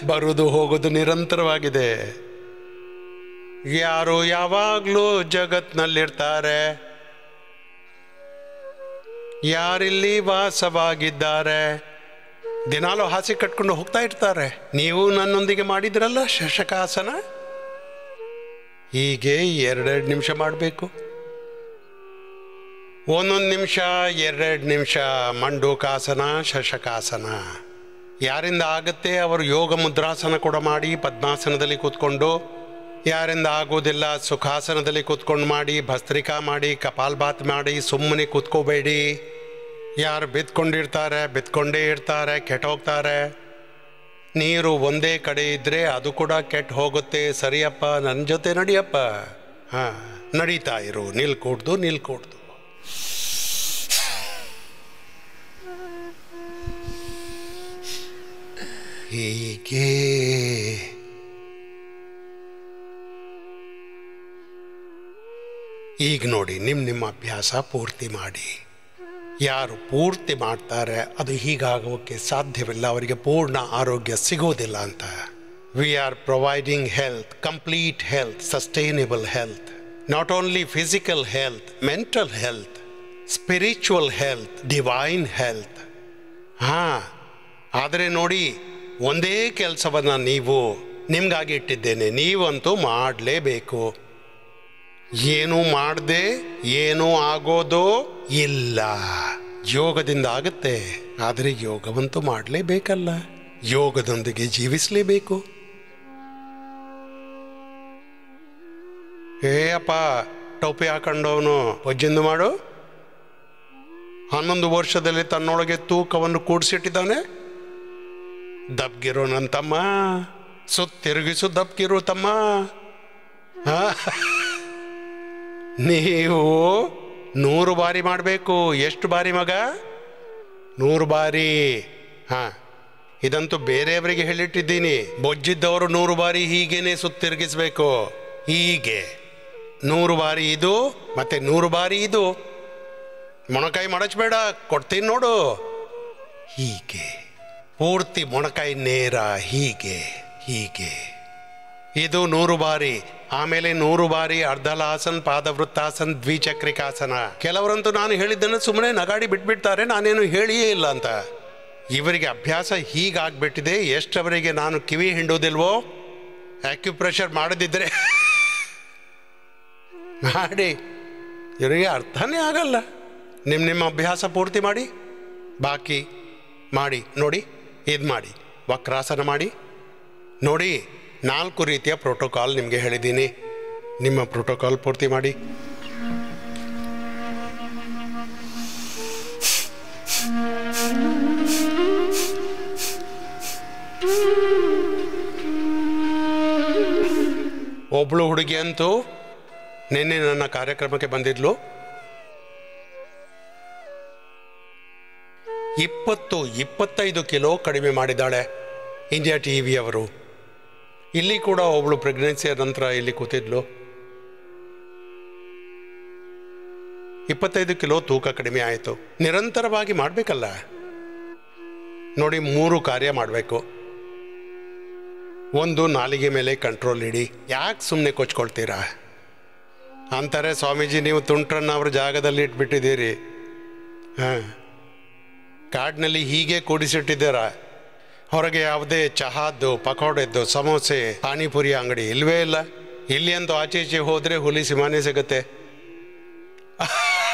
ಬರುವುದು ಹೋಗೋದು ನಿರಂತರವಾಗಿದೆ. ಯಾರು ಯಾವಾಗಲೂ ಜಗತ್ನಲ್ಲಿರ್ತಾರೆ, ಯಾರಿಲ್ಲಿ ವಾಸವಾಗಿದ್ದಾರೆ, ದಿನಾಲು ಹಾಸಿ ಕಟ್ಕೊಂಡು ಹೋಗ್ತಾ ಇರ್ತಾರೆ. ನೀವು ನನ್ನೊಂದಿಗೆ ಮಾಡಿದ್ರಲ್ಲ ಶಶಕಾಸನ, ಹೀಗೆ 2-2 ನಿಮಿಷ ಮಾಡಬೇಕು. 1 ನಿಮಿಷ 2 ನಿಮಿಷ ಮಂಡೂಕಾಸನ, ಶಶಕಾಸನ. ಯಾರಿಂದ ಆಗುತ್ತೆ ಅವರು ಯೋಗ ಮುದ್ರಾಸನ ಕೂಡ ಮಾಡಿ ಪದ್ಮಾಸನದಲ್ಲಿ ಕೂತ್ಕೊಂಡು, ಯಾರಿಂದ ಆಗೋದಿಲ್ಲ ಸುಖಾಸನದಲ್ಲಿ ಕೂತ್ಕೊಂಡು ಮಾಡಿ, ಭಸ್ತ್ರಿಕಾ ಮಾಡಿ, ಕಪಾಲಭಾತ್ ಮಾಡಿ. ಸುಮ್ಮನೆ ಕೂತ್ಕೋಬೇಡಿ. ಯಾರು ಬಿದ್ಕೊಂಡಿರ್ತಾರೆ ಬಿದ್ಕೊಂಡೇ ಇರ್ತಾರೆ, ಕೆಟ್ಟೋಗ್ತಾರೆ. ನೀರು ಒಂದೇ ಕಡೆ ಇದ್ದರೆ ಅದು ಕೂಡ ಕೆಟ್ಟು ಹೋಗುತ್ತೆ. ಸರಿಯಪ್ಪ, ನನ್ನ ಜೊತೆ ನಡಿಯಪ್ಪ. ಹಾಂ, ನಡೀತಾ ಇರು, ನಿಲ್ಕೂಡ್ದು. ಹೀಗೆ ಈಗ ನೋಡಿ, ನಿಮ್ಮ ಅಭ್ಯಾಸ ಪೂರ್ತಿ ಮಾಡಿ. ಯಾರು ಪೂರ್ತಿ ಮಾಡ್ತಾರೆ ಅದು ಹೀಗಾಗೋಕ್ಕೆ ಸಾಧ್ಯವಿಲ್ಲ, ಅವರಿಗೆ ಪೂರ್ಣ ಆರೋಗ್ಯ ಸಿಗೋದಿಲ್ಲ ಅಂತ. We are providing health, complete health, sustainable health, not only physical health, mental health, spiritual health, divine health. ಹಾಂ, ಆದರೆ ನೋಡಿ, ಒಂದೇ ಕೆಲಸವನ್ನು ನಿಮಗಾಗಿ ಇಟ್ಟಿದ್ದೇನೆ, ನೀವಂತೂ ಮಾಡಲೇಬೇಕು. ಏನೂ ಮಾಡದೆ ಏನೂ ಆಗೋದು ಇಲ್ಲ. ಯೋಗದಿಂದ ಆಗುತ್ತೆ, ಆದರೆ ಯೋಗವಂತೂ ಮಾಡಲೇಬೇಕಲ್ಲ, ಯೋಗದೊಂದಿಗೆ ಜೀವಿಸಲೇಬೇಕು. ಅಪ್ಪ, ಟೋಪಿ ಹಾಕೊಂಡವನು ವಜ್ಜಿಂದು ಮಾಡು. 11 ವರ್ಷದಲ್ಲಿ ತನ್ನೊಳಗೆ ತೂಕವನ್ನು ಕೂಡಿಸಿಟ್ಟಿದ್ದಾನೆ. ದಬ್ಗಿರೋ ನನ್ನ ತಮ್ಮ, ಸುತ್ತಿರುಗಿಸು ದಬ್ಗಿರು ತಮ್ಮ. ನೀವು 100 ಬಾರಿ ಮಾಡಬೇಕು. ಎಷ್ಟು ಬಾರಿ ಮಗ? 100 ಬಾರಿ. ಹಾಂ, ಇದಂತೂ ಬೇರೆಯವರಿಗೆ ಹೇಳಿಟ್ಟಿದ್ದೀನಿ. ಬೊಜ್ಜಿದ್ದವರು 100 ಬಾರಿ ಹೀಗೇನೆ ಸುತ್ತಿರುಗಿಸ್ಬೇಕು. ಹೀಗೆ 100 ಬಾರಿ ಇದು, ಮತ್ತೆ 100 ಬಾರಿ ಇದು. ಮೊಣಕಾಯಿ ಮಡಚಬೇಡ, ಕೊಡ್ತೀನಿ ನೋಡು. ಹೀಗೆ ಪೂರ್ತಿ ಮೊಣಕಾಯಿ ನೇರ, ಹೀಗೆ ಇದು 100 ಬಾರಿ. ಆಮೇಲೆ 100 ಬಾರಿ ಅರ್ಧಲಾಸನ್, ಪಾದವೃತ್ತಾಸನ್, ದ್ವಿಚಕ್ರಿಕಾಸನ. ಕೆಲವರಂತೂ ನಾನು ಹೇಳಿದ್ದನ್ನು ಸುಮ್ಮನೆ ನಗಾಡಿ ಬಿಟ್ಬಿಡ್ತಾರೆ, ನಾನೇನು ಹೇಳಿಯೇ ಇಲ್ಲ ಅಂತ. ಇವರಿಗೆ ಅಭ್ಯಾಸ ಹೀಗಾಗ್ಬಿಟ್ಟಿದೆ. ಎಷ್ಟವರಿಗೆ ನಾನು ಕಿವಿ ಹಿಂಡೋದಿಲ್ವೋ? ಆಕ್ಯುಪ್ರೆಷರ್ ಮಾಡದಿದ್ದರೆ ಮಾಡಿ, ಇವರಿಗೆ ಅರ್ಥನೇ ಆಗಲ್ಲ. ನಿಮ್ಮ ಅಭ್ಯಾಸ ಪೂರ್ತಿ ಮಾಡಿ, ಬಾಕಿ ಮಾಡಿ ನೋಡಿ. ಇದು ಮಾಡಿ, ವಕ್ರಾಸನ ಮಾಡಿ ನೋಡಿ. 4 ರೀತಿಯ ಪ್ರೋಟೋಕಾಲ್ ನಿಮಗೆ ಹೇಳಿದ್ದೀನಿ. ನಿಮ್ಮ ಪ್ರೋಟೋಕಾಲ್ ಪೂರ್ತಿ ಮಾಡಿ. ಒಬ್ಳು ಹುಡುಗಿ ಅಂತೂ ನಿನ್ನೆ ನನ್ನ ಕಾರ್ಯಕ್ರಮಕ್ಕೆ ಬಂದಿದ್ಲು. 20-25 ಕಿಲೋ ಕಡಿಮೆ ಮಾಡಿದ್ದಾಳೆ. ಇಂಡಿಯಾ TV ಅವರು. ಇಲ್ಲಿ ಕೂಡ ಒಬ್ಳು ಪ್ರೆಗ್ನೆನ್ಸಿಯ ನಂತರ ಇಲ್ಲಿ ಕೂತಿದ್ಲು. 25 ಕಿಲೋ ತೂಕ ಕಡಿಮೆ ಆಯಿತು. ನಿರಂತರವಾಗಿ ಮಾಡಬೇಕಲ್ಲ ನೋಡಿ. 3 ಕಾರ್ಯ ಮಾಡಬೇಕು. 1, ನಾಲಿಗೆ ಮೇಲೆ ಕಂಟ್ರೋಲ್ ಇಡಿ. ಯಾಕೆ ಸುಮ್ಮನೆ ಕೊಚ್ಕೊಳ್ತೀರಾ ಅಂತಾರೆ ಸ್ವಾಮೀಜಿ, ನೀವು ತುಂಟ್ರನ್ನ ಅವ್ರ ಜಾಗದಲ್ಲಿ ಇಟ್ಬಿಟ್ಟಿದ್ದೀರಿ. ಹಾಂ, ಕಾಡಿನಲ್ಲಿ ಹೀಗೆ ಕೂಡಿಸಿಟ್ಟಿದ್ದೀರ. ಹೊರಗೆ ಯಾವುದೇ ಚಹಾದ್ದು, ಪಕೋಡೆದ್ದು, ಸಮೋಸೆ, ಪಾನಿಪುರಿ ಅಂಗಡಿ ಇಲ್ವೇ ಇಲ್ಲ. ಇಲ್ಲಿ ಅಂತೂ ಆಚೆ ಈಚೆ ಹೋದರೆ ಹುಲಿ ಸಿಂಹನೇ ಸಿಗುತ್ತೆ.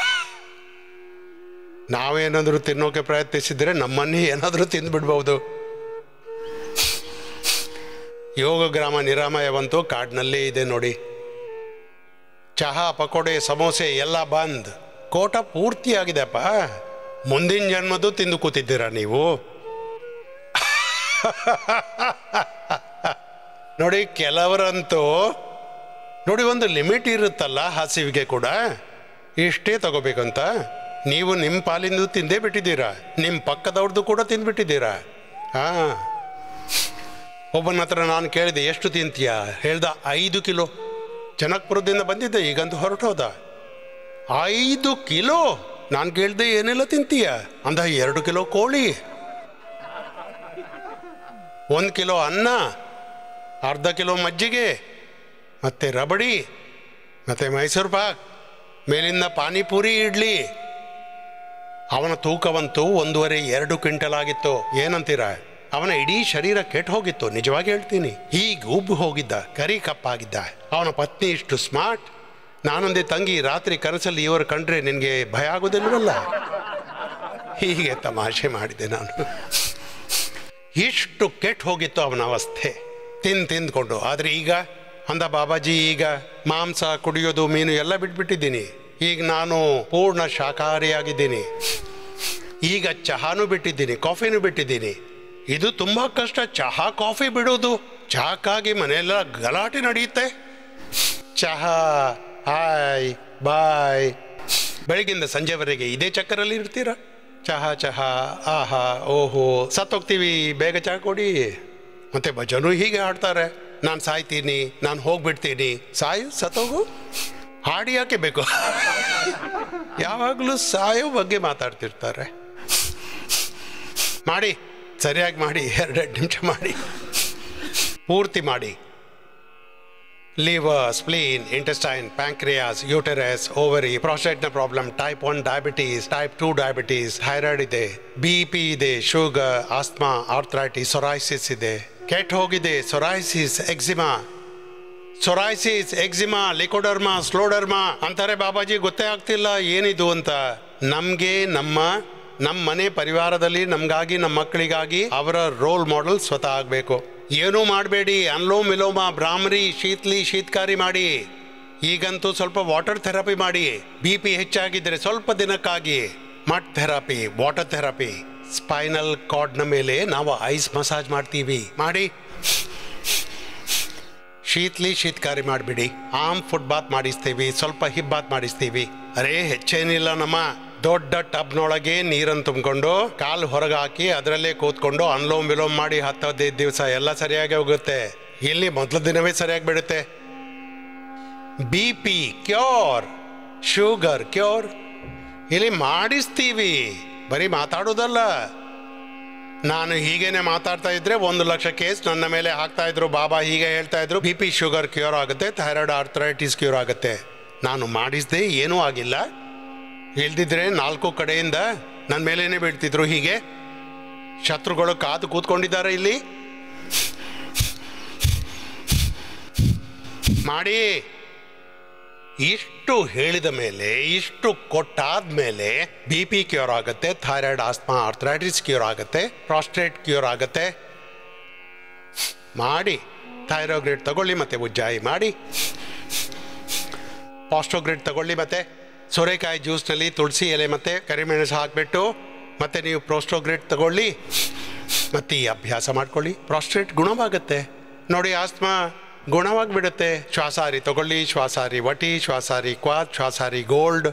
ನಾವೇನಾದರೂ ತಿನ್ನೋಕೆ ಪ್ರಯತ್ನಿಸಿದರೆ ನಮ್ಮನ್ನೇ ಏನಾದರೂ ತಿಂದುಬಿಡ್ಬೋದು. ಯೋಗ ಗ್ರಾಮ ನಿರಾಮಯವಂತೂ ಕಾಡಿನಲ್ಲೇ ಇದೆ ನೋಡಿ. ಚಹಾ, ಪಕೋಡೆ, ಸಮೋಸೆ ಎಲ್ಲ ಬಂದ್. ಕೋಟ ಪೂರ್ತಿಯಾಗಿದೆಪ್ಪ. ಮುಂದಿನ ಜನ್ಮದ್ದು ತಿಂದು ಕೂತಿದ್ದೀರಾ ನೀವು. ನೋಡಿ, ಕೆಲವರಂತೂ ನೋಡಿ, ಒಂದು ಲಿಮಿಟ್ ಇರುತ್ತಲ್ಲ ಹಸಿವಿಗೆ ಕೂಡ. ಇಷ್ಟೇ ತಗೋಬೇಕಂತ ನೀವು ನಿಮ್ಮ ಪಾಲಿಂದು ತಿಂದೇ ಬಿಟ್ಟಿದ್ದೀರಾ. ನಿಮ್ಮ ಪಕ್ಕದವ್ರದ್ದು ಕೂಡ ತಿಂದುಬಿಟ್ಟಿದ್ದೀರಾ. ಹಾಂ, ಒಬ್ಬನ ಹತ್ರ ನಾನು ಕೇಳಿದೆ, ಎಷ್ಟು ತಿಂತೀಯ? ಹೇಳ್ದ 5 ಕಿಲೋ. ಜನಕಪುರದಿಂದ ಬಂದಿದ್ದೆ, ಈಗಂತೂ ಹೊರಟೋದ. 5 ಕಿಲೋ. ನಾನು ಕೇಳಿದೆ, ಏನೆಲ್ಲ ತಿಂತೀಯ? ಅಂದ 2 ಕಿಲೋ ಕೋಳಿ, 1 ಕಿಲೋ ಅನ್ನ, ಅರ್ಧ ಕಿಲೋ ಮಜ್ಜಿಗೆ, ಮತ್ತು ರಬಡಿ, ಮತ್ತು ಮೈಸೂರು ಪಾಕ್, ಮೇಲಿಂದ ಪಾನಿಪುರಿ, ಇಡ್ಲಿ. ಅವನ ತೂಕವಂತೂ 1.5-2 ಕ್ವಿಂಟಲ್ ಆಗಿತ್ತು. ಏನಂತೀರ? ಅವನ ಇಡೀ ಶರೀರ ಕೆಟ್ಟು ಹೋಗಿತ್ತು, ನಿಜವಾಗಿ ಹೇಳ್ತೀನಿ. ಹೀಗೆ ಉಬ್ಬು ಹೋಗಿದ್ದ, ಕರಿ ಕಪ್ಪಾಗಿದ್ದ. ಅವನ ಪತ್ನಿ ಇಷ್ಟು ಸ್ಮಾರ್ಟ್. ನಾನೊಂದೇ ತಂಗಿ, ರಾತ್ರಿ ಕನಸಲ್ಲಿ ಇವರು ಕಂಡ್ರೆ ನಿನಗೆ ಭಯ ಆಗೋದಿಲ್ವಲ್ಲ? ಹೀಗೆ ತಮಾಷೆ ಮಾಡಿದೆ ನಾನು. ಇಷ್ಟು ಕೆಟ್ಟು ಹೋಗಿತ್ತು ಅವನ ಅವಸ್ಥೆ, ತಿಂದ್ಕೊಂಡು. ಆದರೆ ಈಗ ಅಂದ ಬಾಬಾಜಿ, ಈಗ ಮಾಂಸ, ಕುಡಿಯೋದು, ಮೀನು ಎಲ್ಲ ಬಿಟ್ಬಿಟ್ಟಿದ್ದೀನಿ. ಈಗ ನಾನು ಪೂರ್ಣ ಶಾಕಾಹಾರಿಯಾಗಿದ್ದೀನಿ. ಈಗ ಚಹಾನೂ ಬಿಟ್ಟಿದ್ದೀನಿ, ಕಾಫಿನೂ ಬಿಟ್ಟಿದ್ದೀನಿ. ಇದು ತುಂಬ ಕಷ್ಟ. ಚಹಾ ಕಾಫಿ ಬಿಡೋದು, ಚಹಾಕ್ಕಾಗಿ ಮನೆಯೆಲ್ಲ ಗಲಾಟೆ ನಡೆಯುತ್ತೆ. ಚಹಾ ಹಾಯ್ ಬಾಯ್, ಬೆಳಗಿಂದ ಸಂಜೆವರೆಗೆ ಇದೇ ಚಕ್ಕರಲ್ಲಿ ಇರ್ತೀರ. ಚಹಾ ಚಹಾ ಆಹಾ ಓಹೋ ಸತ್ತೋಗ್ತೀವಿ, ಬೇಗ ಚಹಾ ಕೊಡಿ. ಮತ್ತೆ ಭಜನೂ ಹೀಗೆ ಹಾಡ್ತಾರೆ, ನಾನು ಸಾಯ್ತೀನಿ, ನಾನು ಹೋಗ್ಬಿಡ್ತೀನಿ. ಸಾಯು, ಸತ್ತೋಗು, ಹಾಡಿ ಯಾಕೆ ಬೇಕು? ಯಾವಾಗಲೂ ಸಾಯೋ ಬಗ್ಗೆ ಮಾತಾಡ್ತಿರ್ತಾರೆ. ಮಾಡಿ, ಸರಿಯಾಗಿ ಮಾಡಿ, 2 ನಿಮಿಷ ಮಾಡಿ, ಪೂರ್ತಿ ಮಾಡಿ. Liver, spleen, intestine, pancreas, uterus, ovary, ಪ್ರಾಸ್ಟೇಟ್ನ problem, type 1 diabetes, type 2 diabetes, thyroid ಇದೆ, BP ಇದೆ, ಶುಗರ್, ಆಸ್ಮಾ, ಆರ್ಥ್ರೈಟಿಸ್, ಸೊರೈಸಿಸ್ ಇದೆ, ಕೆಟ್ಟ ಹೋಗಿದೆ, ಸೊರೈಸಿಸ್, ಎಕ್ಸಿಮಾ, ಲಿಕೋಡರ್ಮಾ, ಸ್ಲೋಡರ್ಮಾ ಅಂತಾರೆ. ಬಾಬಾಜಿ ಗೊತ್ತೇ ಆಗ್ತಿಲ್ಲ ಏನಿದು ಅಂತ. ನಮಗೆ ನಮ್ಮ ಮನೆ ಪರಿವಾರದಲ್ಲಿ ನಮಗಾಗಿ, ನಮ್ಮ ಮಕ್ಕಳಿಗಾಗಿ ಅವರ ರೋಲ್ ಮಾಡೆಲ್ ಸ್ವತಃ ಆಗಬೇಕು. ಏನೂ ಮಾಡಬೇಡಿ, ಅನ್ಲೋಮ್ ವಿಲೋಮ, ಭ್ರಾಮರಿ, ಶೀತಕಾರಿ ಮಾಡಿ. ಈಗಂತೂ ಸ್ವಲ್ಪ ವಾಟರ್ ಥೆರಪಿ ಮಾಡಿ. BP ಹೆಚ್ಚಾಗಿದ್ದರೆ ಸ್ವಲ್ಪ ದಿನಕ್ಕಾಗಿ mud therapy, water therapy. Spinal ಕಾರ್ಡ್ನ ಮೇಲೆ ನಾವು ಐಸ್ ಮಸಾಜ್ ಮಾಡ್ತೀವಿ, ಮಾಡಿ. ಶೀತಕಾರಿ ಮಾಡಿಬಿಡಿ. ಫುಟ್ ಬಾತ್ ಮಾಡಿಸ್ತೀವಿ, ಸ್ವಲ್ಪ ಹಿಪ್ ಬಾತ್ ಮಾಡಿಸ್ತೀವಿ. ಅರೇ ಹೆಚ್ಚೇನಿಲ್ಲ ನಮ್ಮ ದೊಡ್ಡ ಟಬ್ನೊಳಗೆ ನೀರನ್ನು ತುಂಬಿಕೊಂಡು ಕಾಲು ಹೊರಗೆ ಹಾಕಿ ಅದರಲ್ಲೇ ಕೂತ್ಕೊಂಡು ಅನ್ಲೋಮ್ ವಿಲೋಮ್ ಮಾಡಿ 10-15 ದಿವಸ ಎಲ್ಲ ಸರಿಯಾಗಿ ಹೋಗುತ್ತೆ. ಇಲ್ಲಿ ಮೊದಲ ದಿನವೇ ಸರಿಯಾಗಿ ಬಿಡುತ್ತೆ. BP ಕ್ಯೂರ್, ಶುಗರ್ ಕ್ಯೂರ್ ಇಲ್ಲಿ ಮಾಡಿಸ್ತೀವಿ, ಬರೀ ಮಾತಾಡೋದಲ್ಲ. ನಾನು ಹೀಗೇನೆ ಮಾತಾಡ್ತಾ ಇದ್ರೆ 1 ಲಕ್ಷ ಕೇಸ್ ನನ್ನ ಮೇಲೆ ಹಾಕ್ತಾ ಇದ್ರು. ಬಾಬಾ ಹೀಗೆ ಹೇಳ್ತಾ ಇದ್ರು, BP ಶುಗರ್ ಕ್ಯೂರ್ ಆಗುತ್ತೆ, ಥೈರಾಯ್ಡ್ ಆರ್ಥ್ರೈಟಿಸ್ ಕ್ಯೂರ್ ಆಗುತ್ತೆ. ನಾನು ಮಾಡಿಸ್ದೆ, ಏನೂ ಆಗಿಲ್ಲ. ಇಲ್ದಿದ್ರೆ 4 ಕಡೆಯಿಂದ ನನ್ನ ಮೇಲೇನೆ ಬೀಳ್ತಿದ್ರು. ಹೀಗೆ ಶತ್ರುಗಳು ಕಾದು ಕೂತ್ಕೊಂಡಿದ್ದಾರೆ ಇಲ್ಲಿ. ಮಾಡಿ. ಇಷ್ಟು ಹೇಳಿದ ಮೇಲೆ, ಇಷ್ಟು ಕೊಟ್ಟಾದ ಮೇಲೆ BP ಕ್ಯೂರ್ ಆಗುತ್ತೆ, ಥೈರಾಯ್ಡ್, ಆಸ್ಮಾ, ಆರ್ಥ್ರೈಟಿಸ್ ಕ್ಯೂರ್ ಆಗುತ್ತೆ, ಪ್ರಾಸ್ಟೇಟ್ ಕ್ಯೂರ್ ಆಗುತ್ತೆ. ಮಾಡಿ. ಥೈರೋಗ್ರೇಡ್ ತಗೊಳ್ಳಿ, ಮತ್ತೆ ಉಜ್ಜಾಯಿ ಮಾಡಿ. ಪಾಸ್ಟೋಗ್ರೇಡ್ ತಗೊಳ್ಳಿ, ಮತ್ತೆ ಸೋರೆಕಾಯಿ ಜ್ಯೂಸ್ನಲ್ಲಿ ತುಳಸಿ ಎಲೆ ಮತ್ತು ಕರಿಮೆಣಸು ಹಾಕಿಬಿಟ್ಟು ಮತ್ತೆ ನೀವು ಪ್ರೋಸ್ಟೋಗ್ರೇಡ್ ತಗೊಳ್ಳಿ. ಮತ್ತು ಈ ಅಭ್ಯಾಸ ಮಾಡ್ಕೊಳ್ಳಿ, ಪ್ರಾಸ್ಟೇಟ್ ಗುಣವಾಗುತ್ತೆ ನೋಡಿ. ಆಸ್ಮಾ ಗುಣವಾಗಿಬಿಡುತ್ತೆ. ಶ್ವಾಸಾರಿ ತಗೊಳ್ಳಿ, ಶ್ವಾಸಾರಿ ವಟಿ, ಶ್ವಾಸಾರಿ ಕ್ವಾತ್, ಶ್ವಾಸಾರಿ ಗೋಲ್ಡ್.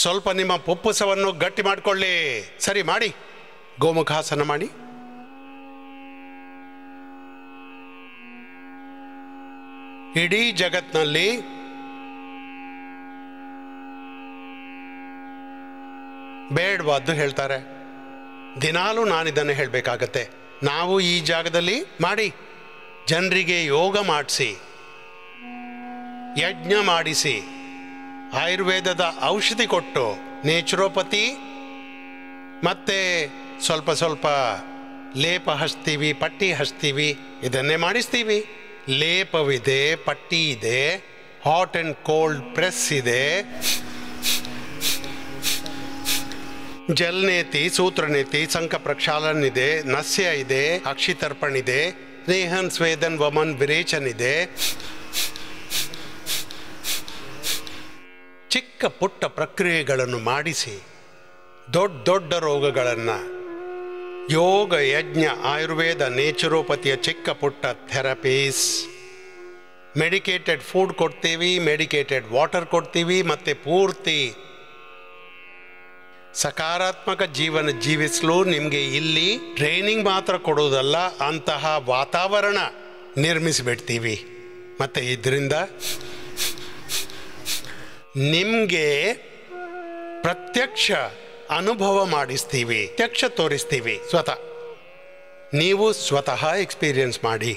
ಸ್ವಲ್ಪ ನಿಮ್ಮ ಪುಪ್ಪುಸವನ್ನು ಗಟ್ಟಿ ಮಾಡಿಕೊಳ್ಳಿ. ಸರಿ, ಮಾಡಿ. ಗೋಮುಖಾಸನ ಮಾಡಿ. ಇಡೀ ಜಗತ್ನಲ್ಲಿ ಬೇಡವಾದ್ದು ಹೇಳ್ತಾರೆ. ದಿನಾಲೂ ನಾನಿದನ್ನು ಹೇಳಬೇಕಾಗತ್ತೆ. ನಾವು ಈ ಜಾಗದಲ್ಲಿ ಮಾಡಿ, ಜನರಿಗೆ ಯೋಗ ಮಾಡಿಸಿ, ಯಜ್ಞ ಮಾಡಿಸಿ, ಆಯುರ್ವೇದದ ಔಷಧಿ ಕೊಟ್ಟು, ನೇಚುರೋಪತಿ ಮತ್ತೆ ಸ್ವಲ್ಪ ಲೇಪ ಹಚ್ತೀವಿ, ಪಟ್ಟಿ ಹಚ್ತೀವಿ, ಇದನ್ನೇ ಮಾಡಿಸ್ತೀವಿ. ಲೇಪವಿದೆ, ಪಟ್ಟಿ ಇದೆ, ಹಾಟ್ ಆ್ಯಂಡ್ ಕೋಲ್ಡ್ ಪ್ರೆಸ್ ಇದೆ, ಜಲ್ನೇತಿ, ಸೂತ್ರನೇತಿ, ಸಂಕ ಪ್ರಕ್ಷಾಲನ್ ಇದೆ, ನಸ್ಯ ಇದೆ, ಅಕ್ಷಿತರ್ಪಣ್ ಇದೆ, ಸ್ನೇಹನ್ ಸ್ವೇದನ್ ವಮನ್ ವಿರೇಚನ್ ಇದೆ. ಚಿಕ್ಕ ಪುಟ್ಟ ಪ್ರಕ್ರಿಯೆಗಳನ್ನು ಮಾಡಿಸಿ ದೊಡ್ಡ ರೋಗಗಳನ್ನು ಯೋಗ, ಯಜ್ಞ, ಆಯುರ್ವೇದ, ನೇಚುರೋಪತಿಯ ಚಿಕ್ಕ ಪುಟ್ಟ ಥೆರಪೀಸ್. ಮೆಡಿಕೇಟೆಡ್ ಫುಡ್ ಕೊಡ್ತೀವಿ, ಮೆಡಿಕೇಟೆಡ್ ವಾಟರ್ ಕೊಡ್ತೀವಿ, ಮತ್ತು ಪೂರ್ತಿ ಸಕಾರಾತ್ಮಕ ಜೀವನ ಜೀವಿಸಲು ನಿಮಗೆ ಇಲ್ಲಿ ಟ್ರೈನಿಂಗ್ ಮಾತ್ರ ಕೊಡೋದಲ್ಲ, ಅಂತಹ ವಾತಾವರಣ ನಿರ್ಮಿಸಿಬಿಡ್ತೀವಿ. ಮತ್ತು ಇದರಿಂದ ನಿಮಗೆ ಪ್ರತ್ಯಕ್ಷ ಅನುಭವ ಮಾಡಿಸ್ತೀವಿ, ಪ್ರತ್ಯಕ್ಷ ತೋರಿಸ್ತೀವಿ. ನೀವು ಸ್ವತಃ ಎಕ್ಸ್ಪೀರಿಯನ್ಸ್ ಮಾಡಿ.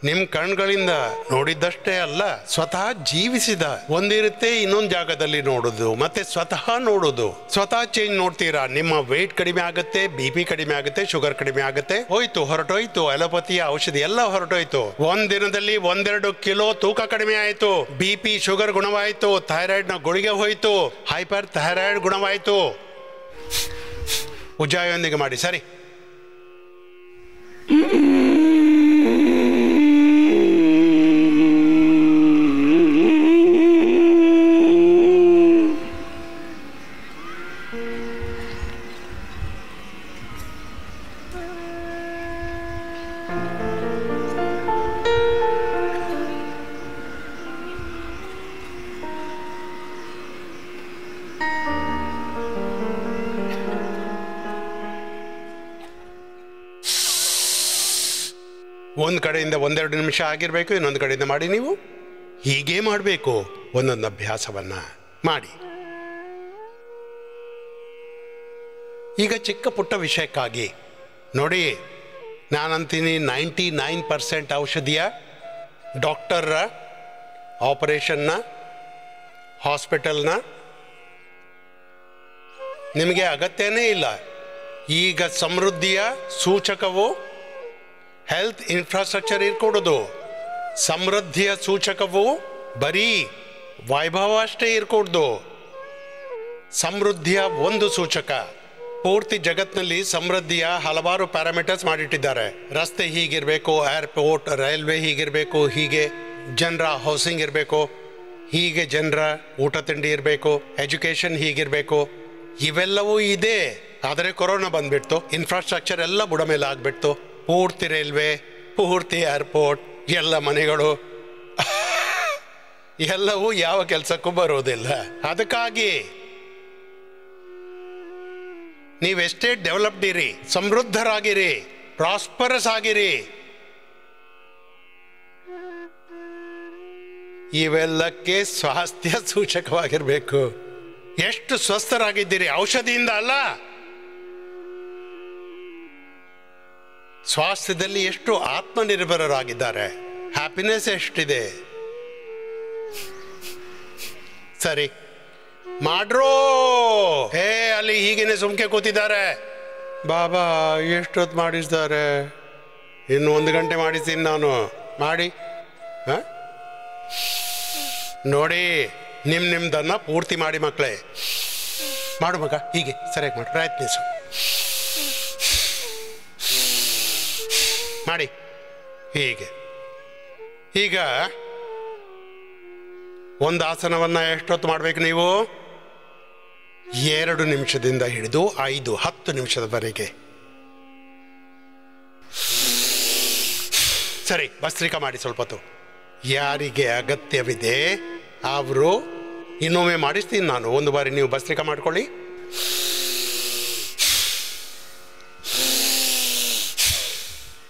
ನಿಮ್ಮ ಕಣ್ಗಳಿಂದ ನೋಡಿದ್ದಷ್ಟೇ ಅಲ್ಲ, ಸ್ವತಃ ಜೀವಿಸಿದ ಒಂದಿರುತ್ತೆ, ಇನ್ನೊಂದು ಜಾಗದಲ್ಲಿ ನೋಡೋದು, ಮತ್ತೆ ಸ್ವತಃ ನೋಡೋದು. ಸ್ವತಃ ಚೇಂಜ್ ನೋಡ್ತೀರಾ. ನಿಮ್ಮ ವೆಯ್ಟ್ ಕಡಿಮೆ ಆಗುತ್ತೆ, BP ಕಡಿಮೆ ಆಗುತ್ತೆ, ಶುಗರ್ ಕಡಿಮೆ ಆಗುತ್ತೆ. ಹೊರಟೋಯ್ತು ಅಲೋಪತಿಯ ಔಷಧಿ ಎಲ್ಲ ಹೊರಟೋಯ್ತು. 1 ದಿನದಲ್ಲಿ 1-2 ಕಿಲೋ ತೂಕ ಕಡಿಮೆ ಆಯಿತು. BP ಶುಗರ್ ಗುಣವಾಯಿತು, ಥೈರಾಯ್ಡ್ನ ಗುಳಿಗೆ ಹೋಯಿತು, ಹೈಪರ್ ಥೈರಾಯ್ಡ್ ಗುಣವಾಯಿತು. ಉಜ್ಜಾಯಿಯೊಂದಿಗೆ ಮಾಡಿ. ಸರಿ, ಒಂದು ಕಡೆಯಿಂದ 1-2 ನಿಮಿಷ ಆಗಿರಬೇಕು, ಇನ್ನೊಂದು ಕಡೆಯಿಂದ ಮಾಡಿ. ನೀವು ಹೀಗೆ ಮಾಡಬೇಕು, ಒಂದೊಂದು ಅಭ್ಯಾಸವನ್ನು ಮಾಡಿ. ಈಗ ಚಿಕ್ಕ ಪುಟ್ಟ ವಿಷಯಕ್ಕಾಗಿ ನೋಡಿ, ನಾನಂತೀನಿ 99% ಔಷಧಿಯ, ಡಾಕ್ಟರ್ರ, ಆಪರೇಷನ್ನ, ಹಾಸ್ಪಿಟಲ್ನ ನಿಮಗೆ ಅಗತ್ಯನೇ ಇಲ್ಲ. ಈಗ ಸಮೃದ್ಧಿಯ ಸೂಚಕವು ಹೆಲ್ತ್ ಇನ್ಫ್ರಾಸ್ಟ್ರಕ್ಚರ್ ಇರ್ಕೊಡೋದು. ಸಮೃದ್ಧಿಯ ಸೂಚಕವು ಬರೀ ವೈಭವ ಅಷ್ಟೇ ಇರ್ಕೊಡ್ದು. ಸಮೃದ್ಧಿಯ ಒಂದು ಸೂಚಕ. ಪೂರ್ತಿ ಜಗತ್ತಿನಲ್ಲಿ ಸಮೃದ್ಧಿಯ ಹಲವಾರು ಪ್ಯಾರಾಮೀಟರ್ಸ್ ಮಾಡಿಟ್ಟಿದ್ದಾರೆ. ರಸ್ತೆ ಹೀಗಿರಬೇಕು, ಏರ್ಪೋರ್ಟ್, ರೈಲ್ವೆ ಹೀಗಿರಬೇಕು, ಹೀಗೆ ಜನರ ಹೌಸಿಂಗ್ ಇರಬೇಕು, ಹೀಗೆ ಜನರ ಊಟ ತಿಂಡಿ ಇರಬೇಕು, ಎಜುಕೇಷನ್ ಹೀಗಿರಬೇಕು, ಇವೆಲ್ಲವೂ ಇದೆ. ಆದರೆ ಕೊರೋನಾ ಬಂದ್ಬಿಡ್ತು, ಇನ್ಫ್ರಾಸ್ಟ್ರಕ್ಚರ್ ಎಲ್ಲ ಬುಡ ಮೇಲೆ ಆಗಿಬಿಡ್ತು. ಪೂರ್ತಿ ರೈಲ್ವೆ, ಪೂರ್ತಿ ಏರ್ಪೋರ್ಟ್, ಎಲ್ಲ ಮನೆಗಳು ಎಲ್ಲವೂ ಯಾವ ಕೆಲಸಕ್ಕೂ ಬರೋದಿಲ್ಲ. ಅದಕ್ಕಾಗಿ ನೀವೆಷ್ಟೇ ಡೆವಲಪ್ಡ್ ಇರಿ, ಸಮೃದ್ಧರಾಗಿರಿ, ಪ್ರಾಸ್ಪರಸ್ ಆಗಿರಿ, ಇವೆಲ್ಲಕ್ಕೆ ಸ್ವಾಸ್ಥ್ಯ ಸೂಚಕವಾಗಿರಬೇಕು. ಎಷ್ಟು ಸ್ವಸ್ಥರಾಗಿದ್ದೀರಿ, ಔಷಧಿಯಿಂದ ಅಲ್ಲ, ಸ್ವಾಸ್ಥ್ಯದಲ್ಲಿ ಎಷ್ಟು ಆತ್ಮನಿರ್ಭರರಾಗಿದ್ದಾರೆ, ಹ್ಯಾಪಿನೆಸ್ ಎಷ್ಟಿದೆ. ಸರಿ ಮಾಡ್ರೋ. ಅಲ್ಲಿ ಹೀಗೇನೆ ಸುಮ್ಕೆ ಕೂತಿದ್ದಾರೆ. ಬಾಬಾ ಎಷ್ಟೊತ್ತು ಮಾಡಿಸ್ತಾರೆ? ಇನ್ನು 1 ಗಂಟೆ ಮಾಡಿಸ್ತೀನಿ ನಾನು. ಮಾಡಿ ನೋಡಿ, ನಿಮ್ದನ್ನ ಪೂರ್ತಿ ಮಾಡಿ ಮಕ್ಕಳೇ. ಮಾಡು ಮಗ, ಹೀಗೆ ಸರಿಯಾಗಿ ಮಾಡಿ, ಪ್ರಯತ್ನಿಸು, ಮಾಡಿ ಹೀಗೆ. ಈಗ ಒಂದು ಆಸನವನ್ನು ಎಷ್ಟೊತ್ತು ಮಾಡಬೇಕು ನೀವು? 2 ನಿಮಿಷದಿಂದ ಹಿಡಿದು 5-10 ನಿಮಿಷದವರೆಗೆ. ಸರಿ, ಭಸ್ತ್ರಿಕಾ ಮಾಡಿ ಸ್ವಲ್ಪ ಹೊತ್ತು. ಯಾರಿಗೆ ಅಗತ್ಯವಿದೆ ಅವರು ಇನ್ನೊಮ್ಮೆ ಮಾಡಿಸ್ತೀನಿ ನಾನು. 1 ಬಾರಿ ನೀವು ಭಸ್ತ್ರಿಕಾ ಮಾಡ್ಕೊಳ್ಳಿ.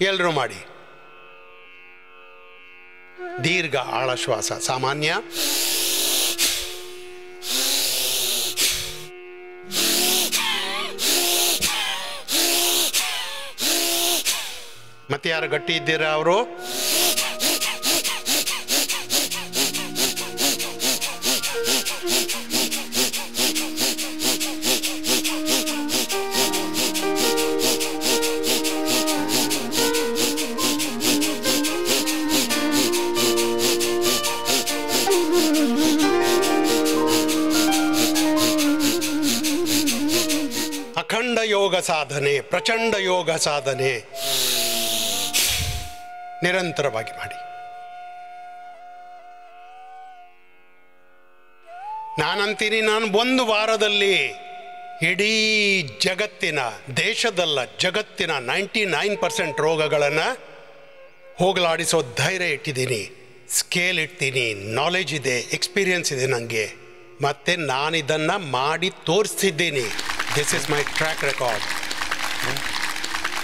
ಎಲ್ಲರೂ ಮಾಡಿ. ದೀರ್ಘ ಆಳ ಶ್ವಾಸ. ಸಾಮಾನ್ಯ, ಮತ್ತೆ ಯಾರು ಗಟ್ಟಿ ಇದ್ದೀರಾ ಅವರು? ಅಖಂಡ ಯೋಗ ಸಾಧನೆ, ಪ್ರಚಂಡ ಯೋಗ ಸಾಧನೆ ನಿರಂತರವಾಗಿ ಮಾಡಿ. ನಾನಂತೀನಿ, ನಾನು 1 ವಾರದಲ್ಲಿ ಇಡೀ ಜಗತ್ತಿನ, ದೇಶದಲ್ಲ ಜಗತ್ತಿನ 99% ರೋಗಗಳನ್ನು ಹೋಗಲಾಡಿಸೋ ಧೈರ್ಯ ಇಟ್ಟಿದ್ದೀನಿ, ಸ್ಕೇಲ್ ಇಡ್ತೀನಿ, ನಾಲೆಜ್ ಇದೆ, ಎಕ್ಸ್ಪೀರಿಯನ್ಸ್ ಇದೆ ನನಗೆ. ಮತ್ತೆ ನಾನಿದನ್ನು ಮಾಡಿ ತೋರಿಸ್ತಿದ್ದೀನಿ. This is my track record.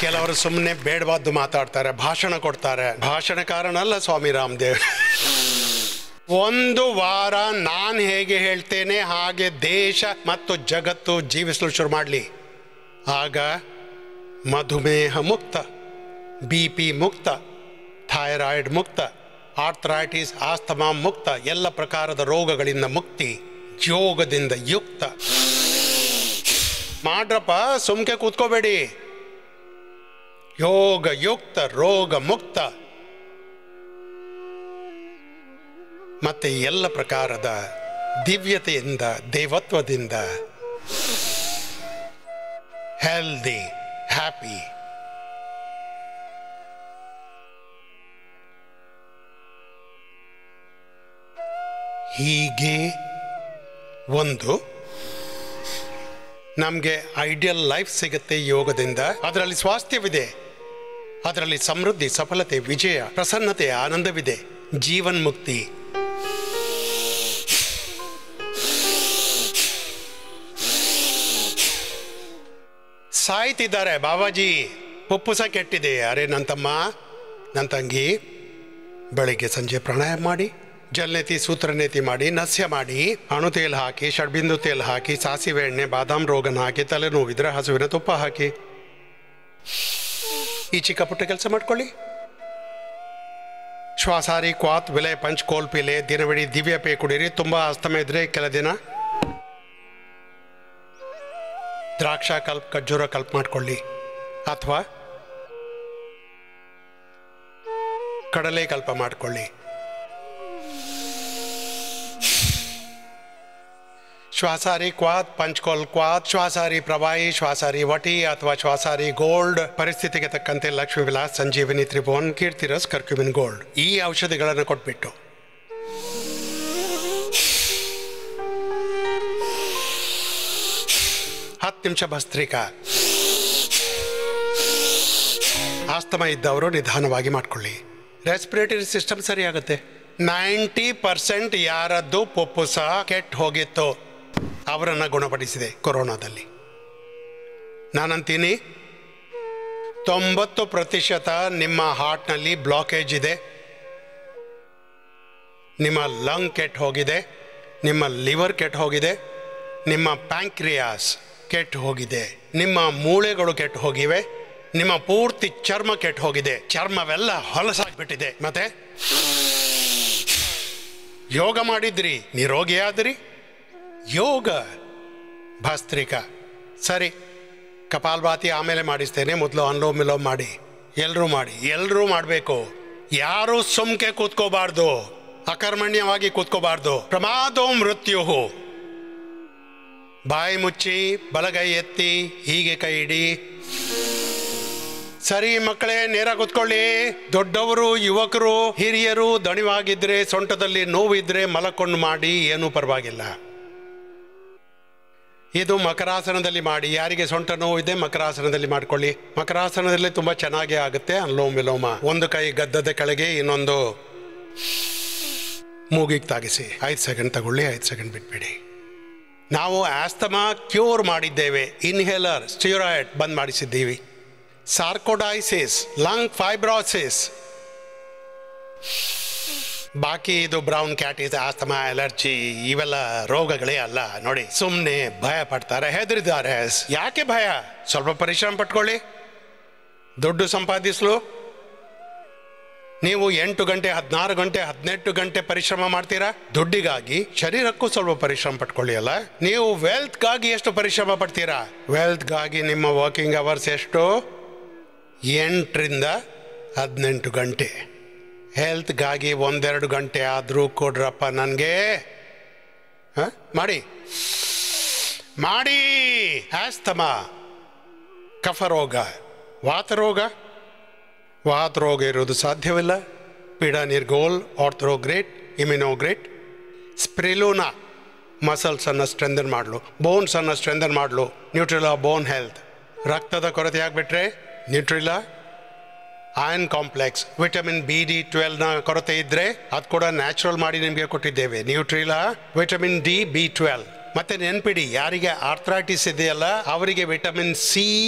ಕೆಲವರು ಸುಮ್ಮನೆ ಬೇಡವಾದ್ದು ಮಾತಾಡ್ತಾರೆ, ಭಾಷಣ ಕೊಡ್ತಾರೆ. ಭಾಷಣಕಾರನಲ್ಲ ಸ್ವಾಮಿ ರಾಮದೇವ್. 1 ವಾರ ನಾನು ಹೇಗೆ ಹೇಳ್ತೇನೆ ಹಾಗೆ ದೇಶ ಮತ್ತು ಜಗತ್ತು ಜೀವಿಸಲು ಶುರು ಮಾಡಲಿ. ಆಗ ಮಧುಮೇಹ ಮುಕ್ತ, BP ಮುಕ್ತ, ಥೈರಾಯ್ಡ್ ಮುಕ್ತ, ಆರ್ಥರೈಟಿಸ್, ಆಸ್ತಮಾ ಮುಕ್ತ, ಎಲ್ಲ ಪ್ರಕಾರದ ರೋಗಗಳಿಂದ ಮುಕ್ತಿ, ಯೋಗದಿಂದ ಯುಕ್ತ. ಮಾಡ್ರಪ್ಪ, ಸುಮ್ಕೆ ಕೂತ್ಕೋಬೇಡಿ. ಯೋಗ ಯುಕ್ತ, ರೋಗ ಮುಕ್ತ, ಮತ್ತೆ ಎಲ್ಲ ಪ್ರಕಾರದ ದಿವ್ಯತೆಯಿಂದ, ದೇವತ್ವದಿಂದ ಹೆಲ್ದಿ, ಹ್ಯಾಪಿ. ಹೀಗೆ ಒಂದು ನಮಗೆ ಐಡಿಯಲ್ ಲೈಫ್ ಸಿಗುತ್ತೆ ಯೋಗದಿಂದ. ಅದರಲ್ಲಿ ಸ್ವಾಸ್ಥ್ಯವಿದೆ, ಅದರಲ್ಲಿ ಸಮೃದ್ಧಿ, ಸಫಲತೆ, ವಿಜಯ, ಪ್ರಸನ್ನತೆ, ಆನಂದವಿದೆ, ಜೀವನ್ಮುಕ್ತಿ. ಸಾಯ್ತಿದ್ದಾರೆ ಬಾಬಾಜಿ, ಪುಪ್ಪುಸ ಕೆಟ್ಟಿದೆ. ಅರೆ ನನ್ನ ತಮ್ಮ, ನನ್ನ ತಂಗಿ ಬೆಳಿಗ್ಗೆ ಸಂಜೆ ಪ್ರಾಣಾಯಾಮ ಮಾಡಿ, ಜಲನೇತಿ ಸೂತ್ರನೇತಿ ಮಾಡಿ, ನಸ್ಯ ಮಾಡಿ, ಅಣು ತೇಲ್ ಹಾಕಿ, ಷಡ್ಬಿಂದು ತೇಲ್ ಹಾಕಿ, ಸಾಸಿವೆ ಎಣ್ಣೆ, ಬಾದಾಮ್ ರೋಗನ್ ಹಾಕಿ, ತಲೆನೋವಿದ್ರೆ ಹಸುವಿನ ತುಪ್ಪ ಹಾಕಿ ಈ ಚಿಕ್ಕ ಪುಟ್ಟ ಕೆಲಸ ಮಾಡ್ಕೊಳ್ಳಿ. ಶ್ವಾಸಾರಿ, ಕ್ವಾತ್, ವಿಲೆ, ಪಂಚ್, ಕೋಲ್ಪಿಲೆ ದಿನವಿಡೀ ದಿವ್ಯ ಪೇ ಕುಡೀರಿ. ತುಂಬ ಅಸ್ತಮ ಇದ್ರೆ ಕೆಲ ದಿನ ದ್ರಾಕ್ಷ ಕಲ್ಪ್, ಖರ್ಜೂರ ಕಲ್ಪ್ ಮಾಡ್ಕೊಳ್ಳಿ, ಅಥವಾ ಕಡಲೆ ಕಲ್ಪ ಮಾಡ್ಕೊಳ್ಳಿ. ಶ್ವಾಸಾರಿ ಕ್ವಾತ್, ಪಂಚ್ಕೋಲ್ ಕ್ವಾತ್, ಶ್ವಾಸಾರಿ ಪ್ರವಾಹಿ, ಶ್ವಾಸಾರಿ ವಟಿ ಅಥವಾ ಶ್ವಾಸಾರಿ ಗೋಲ್ಡ್, ಪರಿಸ್ಥಿತಿಗೆ ತಕ್ಕಂತೆ ಲಕ್ಷ್ಮೀ ವಿಲಾಸ್, ಸಂಜೀವಿನಿ, ತ್ರಿಭುವನ್, ಕೀರ್ತಿರಸ್, ಕರ್ಕ್ಯುಮಿನ್ ಗೋಲ್ಡ್ ಈ ಔಷಧಿಗಳನ್ನು ಕೊಟ್ಬಿಟ್ಟು 10 ನಿಮಿಷ ಭಸ್ತ್ರಿಕಾ. ಆಸ್ತಮ ಇದ್ದವರು ನಿಧಾನವಾಗಿ ಮಾಡ್ಕೊಳ್ಳಿ. Respiratory system ಸರಿಯಾಗುತ್ತೆ. 90% ಯಾರದ್ದು ಪುಪ್ಪುಸ ಕೆಟ್ಟು ಹೋಗಿತ್ತು ಅವರನ್ನು ಗುಣಪಡಿಸಿದೆ ಕೊರೋನಾದಲ್ಲಿ. ನಾನಂತೀನಿ 90% ನಿಮ್ಮ ಹಾರ್ಟ್ನಲ್ಲಿ ಬ್ಲಾಕೇಜ್ ಇದೆ, ನಿಮ್ಮ ಲಂಗ್ ಕೆಟ್ಟು ಹೋಗಿದೆ, ನಿಮ್ಮ ಲಿವರ್ ಕೆಟ್ಟು ಹೋಗಿದೆ, ನಿಮ್ಮ ಪ್ಯಾಂಕ್ರಿಯಾಸ್ ಕೆಟ್ಟು ಹೋಗಿದೆ, ನಿಮ್ಮ ಮೂಳೆಗಳು ಕೆಟ್ಟು ಹೋಗಿವೆ, ನಿಮ್ಮ ಪೂರ್ತಿ ಚರ್ಮ ಕೆಟ್ಟು ಹೋಗಿದೆ, ಚರ್ಮವೆಲ್ಲ ಹೊಲಸಾಗ್ಬಿಟ್ಟಿದೆ. ಮತ್ತೆ ಯೋಗ ಮಾಡಿದ್ರಿ, ನಿರೋಗಿಯಾದ್ರಿ. ಯೋಗ ಭಸ್ತ್ರಿಕಾ ಸರಿ, ಕಪಾಲ್ಭಾತಿ ಆಮೇಲೆ ಮಾಡಿಸ್ತೇನೆ, ಮೊದಲು ಅನುಲೋಮ ವಿಲೋಮ ಮಾಡಿ. ಎಲ್ಲರೂ ಮಾಡಬೇಕು. ಯಾರೂ ಸುಮ್ಕೆ ಕೂತ್ಕೋಬಾರ್ದು, ಅಕರ್ಮಣ್ಯವಾಗಿ ಕೂತ್ಕೋಬಾರ್ದು. ಪ್ರಮಾದೋ ಮೃತ್ಯು. ಬಾಯಿ ಮುಚ್ಚಿ ಬಲಗೈ ಎತ್ತಿ ಹೀಗೆ ಕೈ ಇಡಿ. ಸರಿ ಮಕ್ಕಳೇ, ನೇರ ಕೂತ್ಕೊಳ್ಳಿ. ದೊಡ್ಡವರು, ಯುವಕರು, ಹಿರಿಯರು ದಣಿವಾಗಿದ್ರೆ, ಸೊಂಟದಲ್ಲಿ ನೋವಿದ್ರೆ ಮಲಕೊಂಡು ಮಾಡಿ, ಏನೂ ಪರವಾಗಿಲ್ಲ. ಇದು ಮಕರಾಸನದಲ್ಲಿ ಮಾಡಿ. ಯಾರಿಗೆ ಸೊಂಟ ನೋವಿದೆ ಮಕರಾಸನದಲ್ಲಿ ಮಾಡ್ಕೊಳ್ಳಿ. ಮಕರಾಸನದಲ್ಲಿ ತುಂಬ ಚೆನ್ನಾಗೇ ಆಗುತ್ತೆ ಅನುಲೋಮ ವಿಲೋಮ. ಒಂದು ಕೈ ಗದ್ದದ ಕೆಳಗೆ, ಇನ್ನೊಂದು ಮೂಗಿಗೆ ತಾಗಿಸಿ 5 ಸೆಕೆಂಡ್ ತಗೊಳ್ಳಿ, 5 ಸೆಕೆಂಡ್ ಬಿಟ್ಬಿಡಿ. ನಾವು ಆಸ್ತಮಾ ಕ್ಯೂರ್ ಮಾಡಿದ್ದೇವೆ. ಇನ್ಹೇಲರ್, ಸ್ಟಿರಾಯ್ಡ್ ಬಂದ್ ಮಾಡಿಸಿದ್ದೀವಿ. ಸಾರ್ಕೋಡೈಸಿಸ್, ಲಂಗ್ ಫೈಬ್ರೋಸಿಸ್, ಬಾಕಿ ಇದು ಬ್ರೌನ್ ಕ್ಯಾಟಿಸ್, ಆಸ್ತಮಾ, ಅಲರ್ಜಿ ಇವೆಲ್ಲ ರೋಗಗಳೇ ಅಲ್ಲ. ನೋಡಿ, ಸುಮ್ಮನೆ ಭಯ ಪಡ್ತಾರೆ, ಹೆದರಿದ್ದಾರೆ. ಯಾಕೆ ಭಯ? ಸ್ವಲ್ಪ ಪರಿಶ್ರಮ ಪಟ್ಕೊಳ್ಳಿ, ದುಡ್ಡು ಸಂಪಾದಿಸಲು. ನೀವು 8 ಗಂಟೆ, 16 ಗಂಟೆ, 18 ಗಂಟೆ ಪರಿಶ್ರಮ ಮಾಡ್ತೀರಾ ದುಡ್ಡಿಗಾಗಿ. ಶರೀರಕ್ಕೂ ಸ್ವಲ್ಪ ಪರಿಶ್ರಮ ಪಟ್ಕೊಳ್ಳಿ ಅಲ್ಲ. ನೀವು ವೆಲ್ತ್ಗಾಗಿ ಎಷ್ಟು ಪರಿಶ್ರಮ ಪಡ್ತೀರಾ? ವೆಲ್ತ್ಗಾಗಿ ನಿಮ್ಮ ವರ್ಕಿಂಗ್ ಅವರ್ಸ್ ಎಷ್ಟು? 8 ರಿಂದ 18 ಗಂಟೆ. ಹೆಲ್ತ್ಗಾಗಿ 1-2 ಗಂಟೆ ಆದರೂ ಕೊಡ್ರಪ್ಪ ನನಗೆ. ಮಾಡಿ. ಆಸ್ತಮಾ, ಕಫರೋಗ, ವಾತರೋಗ ಇರೋದು ಸಾಧ್ಯವಿಲ್ಲ. ಪೀಡಾ ನಿರ್ಗೋಲ್, ಆರ್ಥ್ರೋಗ್ರೇಟ್, ಇಮ್ಯುನೋಗ್ರೇಟ್, ಸ್ಪ್ರಿಲೂನಾ ಮಸಲ್ಸನ್ನು ಸ್ಟ್ರೆಂಥನ್ ಮಾಡಲು, ಬೋನ್ಸನ್ನು ಸ್ಟ್ರೆಂಥನ್ ಮಾಡಲು. Nutrela bone health. ರಕ್ತದ ಕೊರತೆ ಆಗಿಬಿಟ್ರೆ ನ್ಯೂಟ್ರಿಲಾ. ಐರನ್ ಕಾಂಪ್ಲೆಕ್ಸ್, ವಿಟಮಿನ್ BD12ನ ಕೊರತೆ ಇದ್ದರೆ ಅದು ಕೂಡ ನ್ಯಾಚುರಲ್ ಮಾಡಿ ನಿಮಗೆ ಕೊಟ್ಟಿದ್ದೇವೆ. Nutrela, vitamin D, B12. ಮತ್ತೆ ನೆನ್ಪಿಡಿ, ಯಾರಿಗೆ ಆರ್ಥ್ರೈಟಿಸ್ ಇದೆಯಲ್ಲ ಅವರಿಗೆ ವಿಟಮಿನ್ C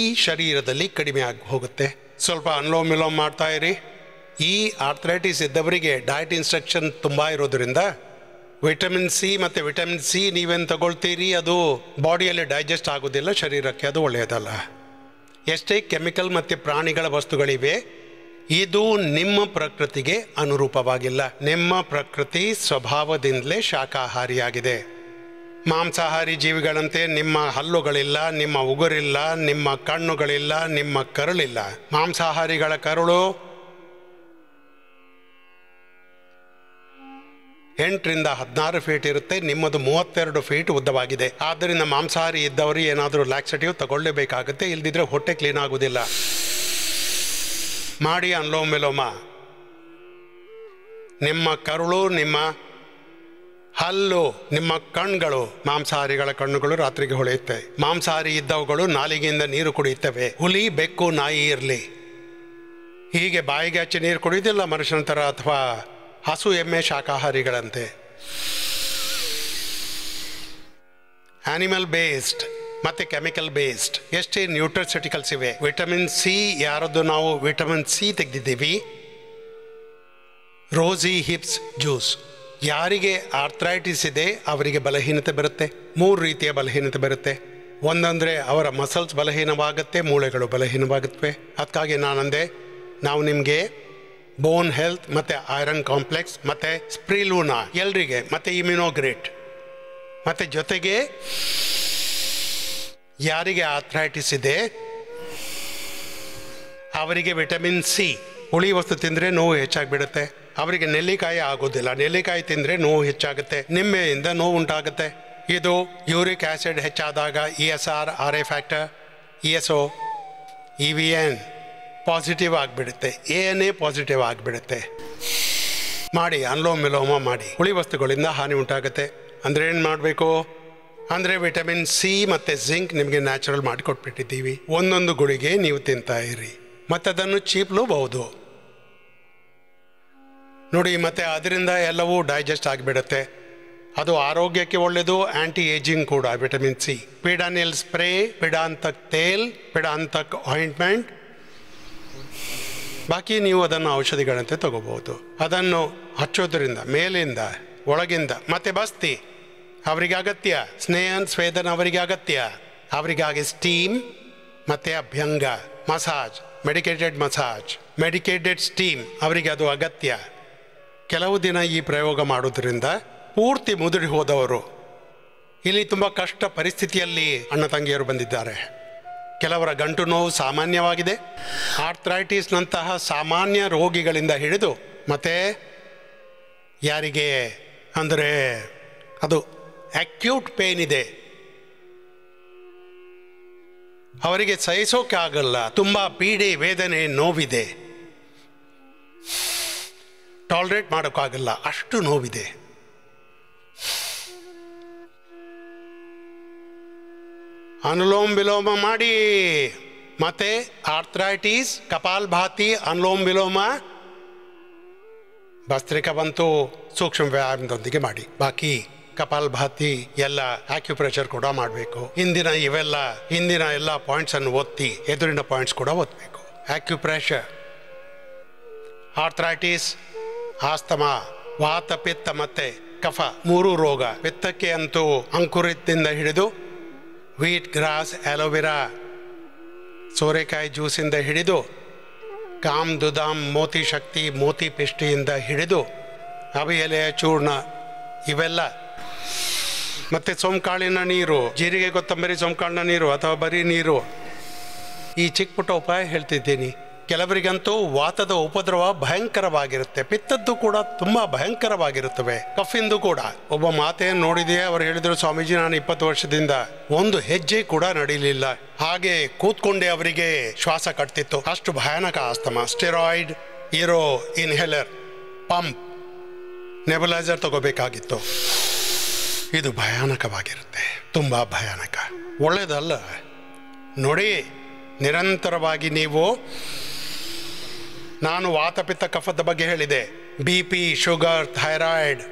ಶರೀರದಲ್ಲಿ ಕಡಿಮೆ ಆಗಿ ಹೋಗುತ್ತೆ. ಸ್ವಲ್ಪ ಅನುಲೋಮ ವಿಲೋಮ ಮಾಡ್ತಾ ಇರಿ. ಈ ಆರ್ಥ್ರೈಟಿಸ್ ಇದ್ದವರಿಗೆ ಡಯಟ್ ಇನ್ಸ್ಟ್ರಕ್ಷನ್ ತುಂಬ ಇರೋದ್ರಿಂದ ವಿಟಮಿನ್ C ಮತ್ತು ವಿಟಮಿನ್ C ನೀವೇನು ತಗೊಳ್ತೀರಿ ಅದು ಬಾಡಿಯಲ್ಲಿ ಡೈಜೆಸ್ಟ್ ಆಗೋದಿಲ್ಲ, ಶರೀರಕ್ಕೆ ಅದು ಒಳ್ಳೆಯದಲ್ಲ. ಎಷ್ಟೇ ಕೆಮಿಕಲ್ ಮತ್ತು ಪ್ರಾಣಿಗಳ ವಸ್ತುಗಳಿವೆ, ಇದು ನಿಮ್ಮ ಪ್ರಕೃತಿಗೆ ಅನುರೂಪವಾಗಿಲ್ಲ. ನಿಮ್ಮ ಪ್ರಕೃತಿ ಸ್ವಭಾವದಿಂದಲೇ ಶಾಕಾಹಾರಿಯಾಗಿದೆ. ಮಾಂಸಾಹಾರಿ ಜೀವಿಗಳಂತೆ ನಿಮ್ಮ ಹಲ್ಲುಗಳಿಲ್ಲ, ನಿಮ್ಮ ಉಗುರಿಲ್ಲ, ನಿಮ್ಮ ಕಣ್ಣುಗಳಿಲ್ಲ, ನಿಮ್ಮ ಕರುಳಿಲ್ಲ. ಮಾಂಸಾಹಾರಿಗಳ ಕರುಳು 8 ರಿಂದ 16 ಫೀಟ್ ಇರುತ್ತೆ, ನಿಮ್ಮದು 32 ಫೀಟ್ ಉದ್ದವಾಗಿದೆ. ಆದ್ದರಿಂದ ಮಾಂಸಾಹಾರಿ ಇದ್ದವರು ಏನಾದರೂ ಲ್ಯಾಕ್ಸೇಟಿವ್ ತಗೊಳ್ಳೇಬೇಕಾಗುತ್ತೆ, ಇಲ್ದಿದ್ರೆ ಹೊಟ್ಟೆ ಕ್ಲೀನ್ ಆಗೋದಿಲ್ಲ. ಮಾಡಿ ಅನುಲೋಮ ವಿಲೋಮ. ನಿಮ್ಮ ಕರುಳು, ನಿಮ್ಮ ಹಲ್ಲು, ನಿಮ್ಮ ಕಣ್ಗಳು, ಮಾಂಸಾಹಾರಿಗಳ ಕಣ್ಣುಗಳು ರಾತ್ರಿಗೆ ಹೊಳೆಯುತ್ತೆ. ಮಾಂಸಾಹಾರಿ ಇದ್ದವುಗಳು ನಾಲಿಗೆಯಿಂದ ನೀರು ಕುಡಿಯುತ್ತವೆ. ಹುಲಿ, ಬೆಕ್ಕು, ನಾಯಿ ಇರಲಿ ಹೀಗೆ ಬಾಯಿಗೆ ಹಚ್ಚಿ ನೀರು ಕುಡಿಯೋದಿಲ್ಲ ಮನುಷ್ಯನ ಥರ, ಅಥವಾ ಹಸು, ಎಮ್ಮೆ ಶಾಕಾಹಾರಿಗಳಂತೆ. ಆನಿಮಲ್ ಬೇಸ್ಡ್ ಮತ್ತು ಕೆಮಿಕಲ್ ಬೇಸ್ಡ್ ಎಷ್ಟೇ ನ್ಯೂಟ್ರಸ್ಯೂಟಿಕಲ್ಸ್ ಇವೆ. ವಿಟಮಿನ್ C ಯಾರದ್ದು ನಾವು ವಿಟಮಿನ್ C ತೆಗೆದಿದ್ದೀವಿ, ರೋಸಿ ಹಿಪ್ಸ್ ಜ್ಯೂಸ್. ಯಾರಿಗೆ ಆರ್ಥ್ರೈಟಿಸ್ ಇದೆ ಅವರಿಗೆ ಬಲಹೀನತೆ ಬರುತ್ತೆ. 3 ರೀತಿಯ ಬಲಹೀನತೆ ಬರುತ್ತೆ. ಒಂದಂದರೆ ಅವರ ಮಸಲ್ಸ್ ಬಲಹೀನವಾಗುತ್ತೆ, ಮೂಳೆಗಳು ಬಲಹೀನವಾಗುತ್ತವೆ. ಅದಕ್ಕಾಗಿ ನಾನಂದೆ ನಾವು ನಿಮಗೆ ಬೋನ್ ಹೆಲ್ತ್ ಮತ್ತು ಐರನ್ ಕಾಂಪ್ಲೆಕ್ಸ್ ಮತ್ತು ಸ್ಪ್ರಿಲೂನಾ ಎಲ್ರಿಗೆ ಮತ್ತು ಇಮ್ಯುನೋಗ್ರೇಟ್ ಮತ್ತು ಜೊತೆಗೆ ಯಾರಿಗೆ ಆರ್ಥ್ರೈಟಿಸ್ ಇದೆ ಅವರಿಗೆ ವಿಟಮಿನ್ ಸಿ. ಹುಳಿ ವಸ್ತು ತಿಂದರೆ ನೋವು ಹೆಚ್ಚಾಗಿಬಿಡುತ್ತೆ. ಅವರಿಗೆ ನೆಲ್ಲಿಕಾಯಿ ಆಗೋದಿಲ್ಲ, ನೆಲ್ಲಿಕಾಯಿ ತಿಂದರೆ ನೋವು ಹೆಚ್ಚಾಗುತ್ತೆ, ನಿಂಬೆಯಿಂದ ನೋವು ಉಂಟಾಗುತ್ತೆ. ಇದು ಯೂರಿಕ್ ಆ್ಯಸಿಡ್ ಹೆಚ್ಚಾದಾಗ ESR, RA factor, ESO, EVN positive ಆಗಿಬಿಡುತ್ತೆ, ANA ಪಾಸಿಟಿವ್ ಆಗಿಬಿಡುತ್ತೆ. ಮಾಡಿ ಅನುಲೋಮ ವಿಲೋಮ ಮಾಡಿ. ಹುಳಿ ವಸ್ತುಗಳಿಂದ ಹಾನಿ ಉಂಟಾಗುತ್ತೆ. ಅಂದರೆ ಏನು ಮಾಡಬೇಕು ಅಂದರೆ ವಿಟಮಿನ್ ಸಿ ಮತ್ತು ಜಿಂಕ್ ನಿಮಗೆ ನ್ಯಾಚುರಲ್ ಮಾಡಿಕೊಟ್ಬಿಟ್ಟಿದ್ದೀವಿ. ಒಂದೊಂದು ಗುಳಿಗೆ ನೀವು ತಿಂತಾ ಇರಿ ಮತ್ತು ಅದನ್ನು ಚೀಪ್ಲೂಬಹುದು ನೋಡಿ. ಮತ್ತು ಅದರಿಂದ ಎಲ್ಲವೂ ಡೈಜೆಸ್ಟ್ ಆಗಿಬಿಡುತ್ತೆ. ಅದು ಆರೋಗ್ಯಕ್ಕೆ ಒಳ್ಳೆಯದು, ಆ್ಯಂಟಿ ಏಜಿಂಗ್ ಕೂಡ. ವಿಟಮಿನ್ ಸಿ, ಪಿಡಾನಿಲ್ ಸ್ಪ್ರೇ, ಪಿಡಾಂತಕ್ ತೇಲ್, ಪಿಡಾಂತಕ್ ಆಯಿಂಟ್ಮೆಂಟ್, ಬಾಕಿ ನೀವು ಅದನ್ನು ಔಷಧಿಗಳಂತೆ ತಗೋಬಹುದು. ಅದನ್ನು ಹಚ್ಚೋದ್ರಿಂದ ಮೇಲಿಂದ ಒಳಗಿಂದ ಮತ್ತೆ ಬಸ್ತಿ ಅವರಿಗೆ ಅಗತ್ಯ, ಸ್ನೇಹನ್ ಸ್ವೇದನ್ ಅವರಿಗೆ ಅಗತ್ಯ. ಅವರಿಗಾಗಿ ಸ್ಟೀಮ್ ಮತ್ತು ಅಭ್ಯಂಗ ಮಸಾಜ್, ಮೆಡಿಕೇಟೆಡ್ ಸ್ಟೀಮ್ ಅವರಿಗೆ ಅದು ಅಗತ್ಯ. ಕೆಲವು ದಿನ ಈ ಪ್ರಯೋಗ ಮಾಡೋದ್ರಿಂದ ಪೂರ್ತಿ ಮುದುಡಿ ಹೋದವರು, ಇಲ್ಲಿ ತುಂಬ ಕಷ್ಟ ಪರಿಸ್ಥಿತಿಯಲ್ಲಿ ಅಣ್ಣ ತಂಗಿಯರು ಬಂದಿದ್ದಾರೆ. ಕೆಲವರ ಗಂಟು ನೋವು ಸಾಮಾನ್ಯವಾಗಿದೆ. ಆರ್ಥ್ರೈಟಿಸ್ನಂತಹ ಸಾಮಾನ್ಯ ರೋಗಿಗಳಿಂದ ಹಿಡಿದು ಮತ್ತು ಯಾರಿಗೆ ಅಂದರೆ ಅದು ಅಕ್ಯೂಟ್ ಪೇನ್ ಇದೆ, ಅವರಿಗೆ ಸಹಿಸೋಕೆ ಆಗಲ್ಲ, ತುಂಬ ಪೀಡೆ, ವೇದನೆ, ನೋವಿದೆ, ಟಾಲರೇಟ್ ಮಾಡೋಕ್ಕಾಗಲ್ಲ, ಅಷ್ಟು ನೋವಿದೆ. ಅನುಲೋಮ ವಿಲೋಮ ಮಾಡಿ. ಮತ್ತೆ ಆರ್ಥ್ರೈಟಿಸ್, ಕಪಾಲಭಾತಿ, ಅನುಲೋಮ ವಿಲೋಮ, ಭಸ್ತ್ರಿಕಾ ಬಂತು, ಸೂಕ್ಷ್ಮ ವ್ಯಾಯಾಮದೊಂದಿಗೆ ಮಾಡಿ. ಬಾಕಿ ಕಪಾಲಭಾತಿ ಎಲ್ಲ ಆಕ್ಯುಪ್ರೆಷರ್ ಕೂಡ ಮಾಡಬೇಕು. ಹಿಂದಿನ ಎಲ್ಲ ಪಾಯಿಂಟ್ಸನ್ನು ಒತ್ತಿ ಎದುರಿನ ಪಾಯಿಂಟ್ಸ್ ಕೂಡ ಒತ್ತಬೇಕು. ಆಕ್ಯುಪ್ರೆಷರ್, ಆರ್ಥ್ರೈಟಿಸ್, ಆಸ್ತಮಾ, ವಾತ, ಪಿತ್ತ ಮತ್ತು ಕಫ 3 ರೋಗ. ಪಿತ್ತಕ್ಕೆ ಅಂತೂ ಅಂಕುರಿತದಿಂದ ಹಿಡಿದು ವೀಟ್ ಗ್ರಾಸ್, ಆಲೋವೆರಾ, ಸೋರೆಕಾಯಿ ಜ್ಯೂಸಿಂದ ಹಿಡಿದು ಕಾಮ್ ದುದಾಮ್, ಮೋತಿ ಶಕ್ತಿ, ಮೋತಿ ಪಿಷ್ಟಿಯಿಂದ ಹಿಡಿದು ಅವಿಎಲೆಯ ಚೂರ್ಣ ಇವೆಲ್ಲ, ಮತ್ತು ಸೋಂಕಾಳಿನ ನೀರು, ಜೀರಿಗೆ ಕೊತ್ತಂಬರಿ ಸೋಂಕಾಳಿನ ನೀರು ಅಥವಾ ಬರೀ ನೀರು. ಈ ಚಿಕ್ಕ ಪುಟ್ಟ ಉಪಾಯ ಹೇಳ್ತಿದ್ದೀನಿ. ಕೆಲವರಿಗಂತೂ ವಾತದ ಉಪದ್ರವ ಭಯಂಕರವಾಗಿರುತ್ತೆ, ಪಿತ್ತದ್ದು ಕೂಡ ತುಂಬ ಭಯಂಕರವಾಗಿರುತ್ತವೆ, ಕಫಿಂದು ಕೂಡ. ಒಬ್ಬ ಮಾತೆಯನ್ನು ನೋಡಿದೆಯೇ, ಅವರು ಹೇಳಿದರು, ಸ್ವಾಮೀಜಿ ನಾನು 20 ವರ್ಷದಿಂದ ಒಂದು ಹೆಜ್ಜೆ ಕೂಡ ನಡೀಲಿಲ್ಲ, ಹಾಗೆ ಕೂತ್ಕೊಂಡೆ ಅವರಿಗೆ ಶ್ವಾಸ ಕಟ್ತಿತ್ತು, ಅಷ್ಟು ಭಯಾನಕ ಆಸ್ತಮಾ. ಸ್ಟೆರಾಯ್ಡ್ ಇರೋ ಇನ್ಹೇಲರ್, ಪಂಪ್, ನೆಬುಲೈಸರ್ ತಗೋಬೇಕಾಗಿತ್ತು. ಇದು ಭಯಾನಕವಾಗಿರುತ್ತೆ, ತುಂಬ ಭಯಾನಕ, ಒಳ್ಳೆಯದಲ್ಲ. ನೋಡಿ, ನಿರಂತರವಾಗಿ ನೀವು, ನಾನು ವಾತಪಿತ್ತ ಕಫದ ಬಗ್ಗೆ ಹೇಳಿದೆ, BP, ಶುಗರ್, ಥೈರಾಯ್ಡ್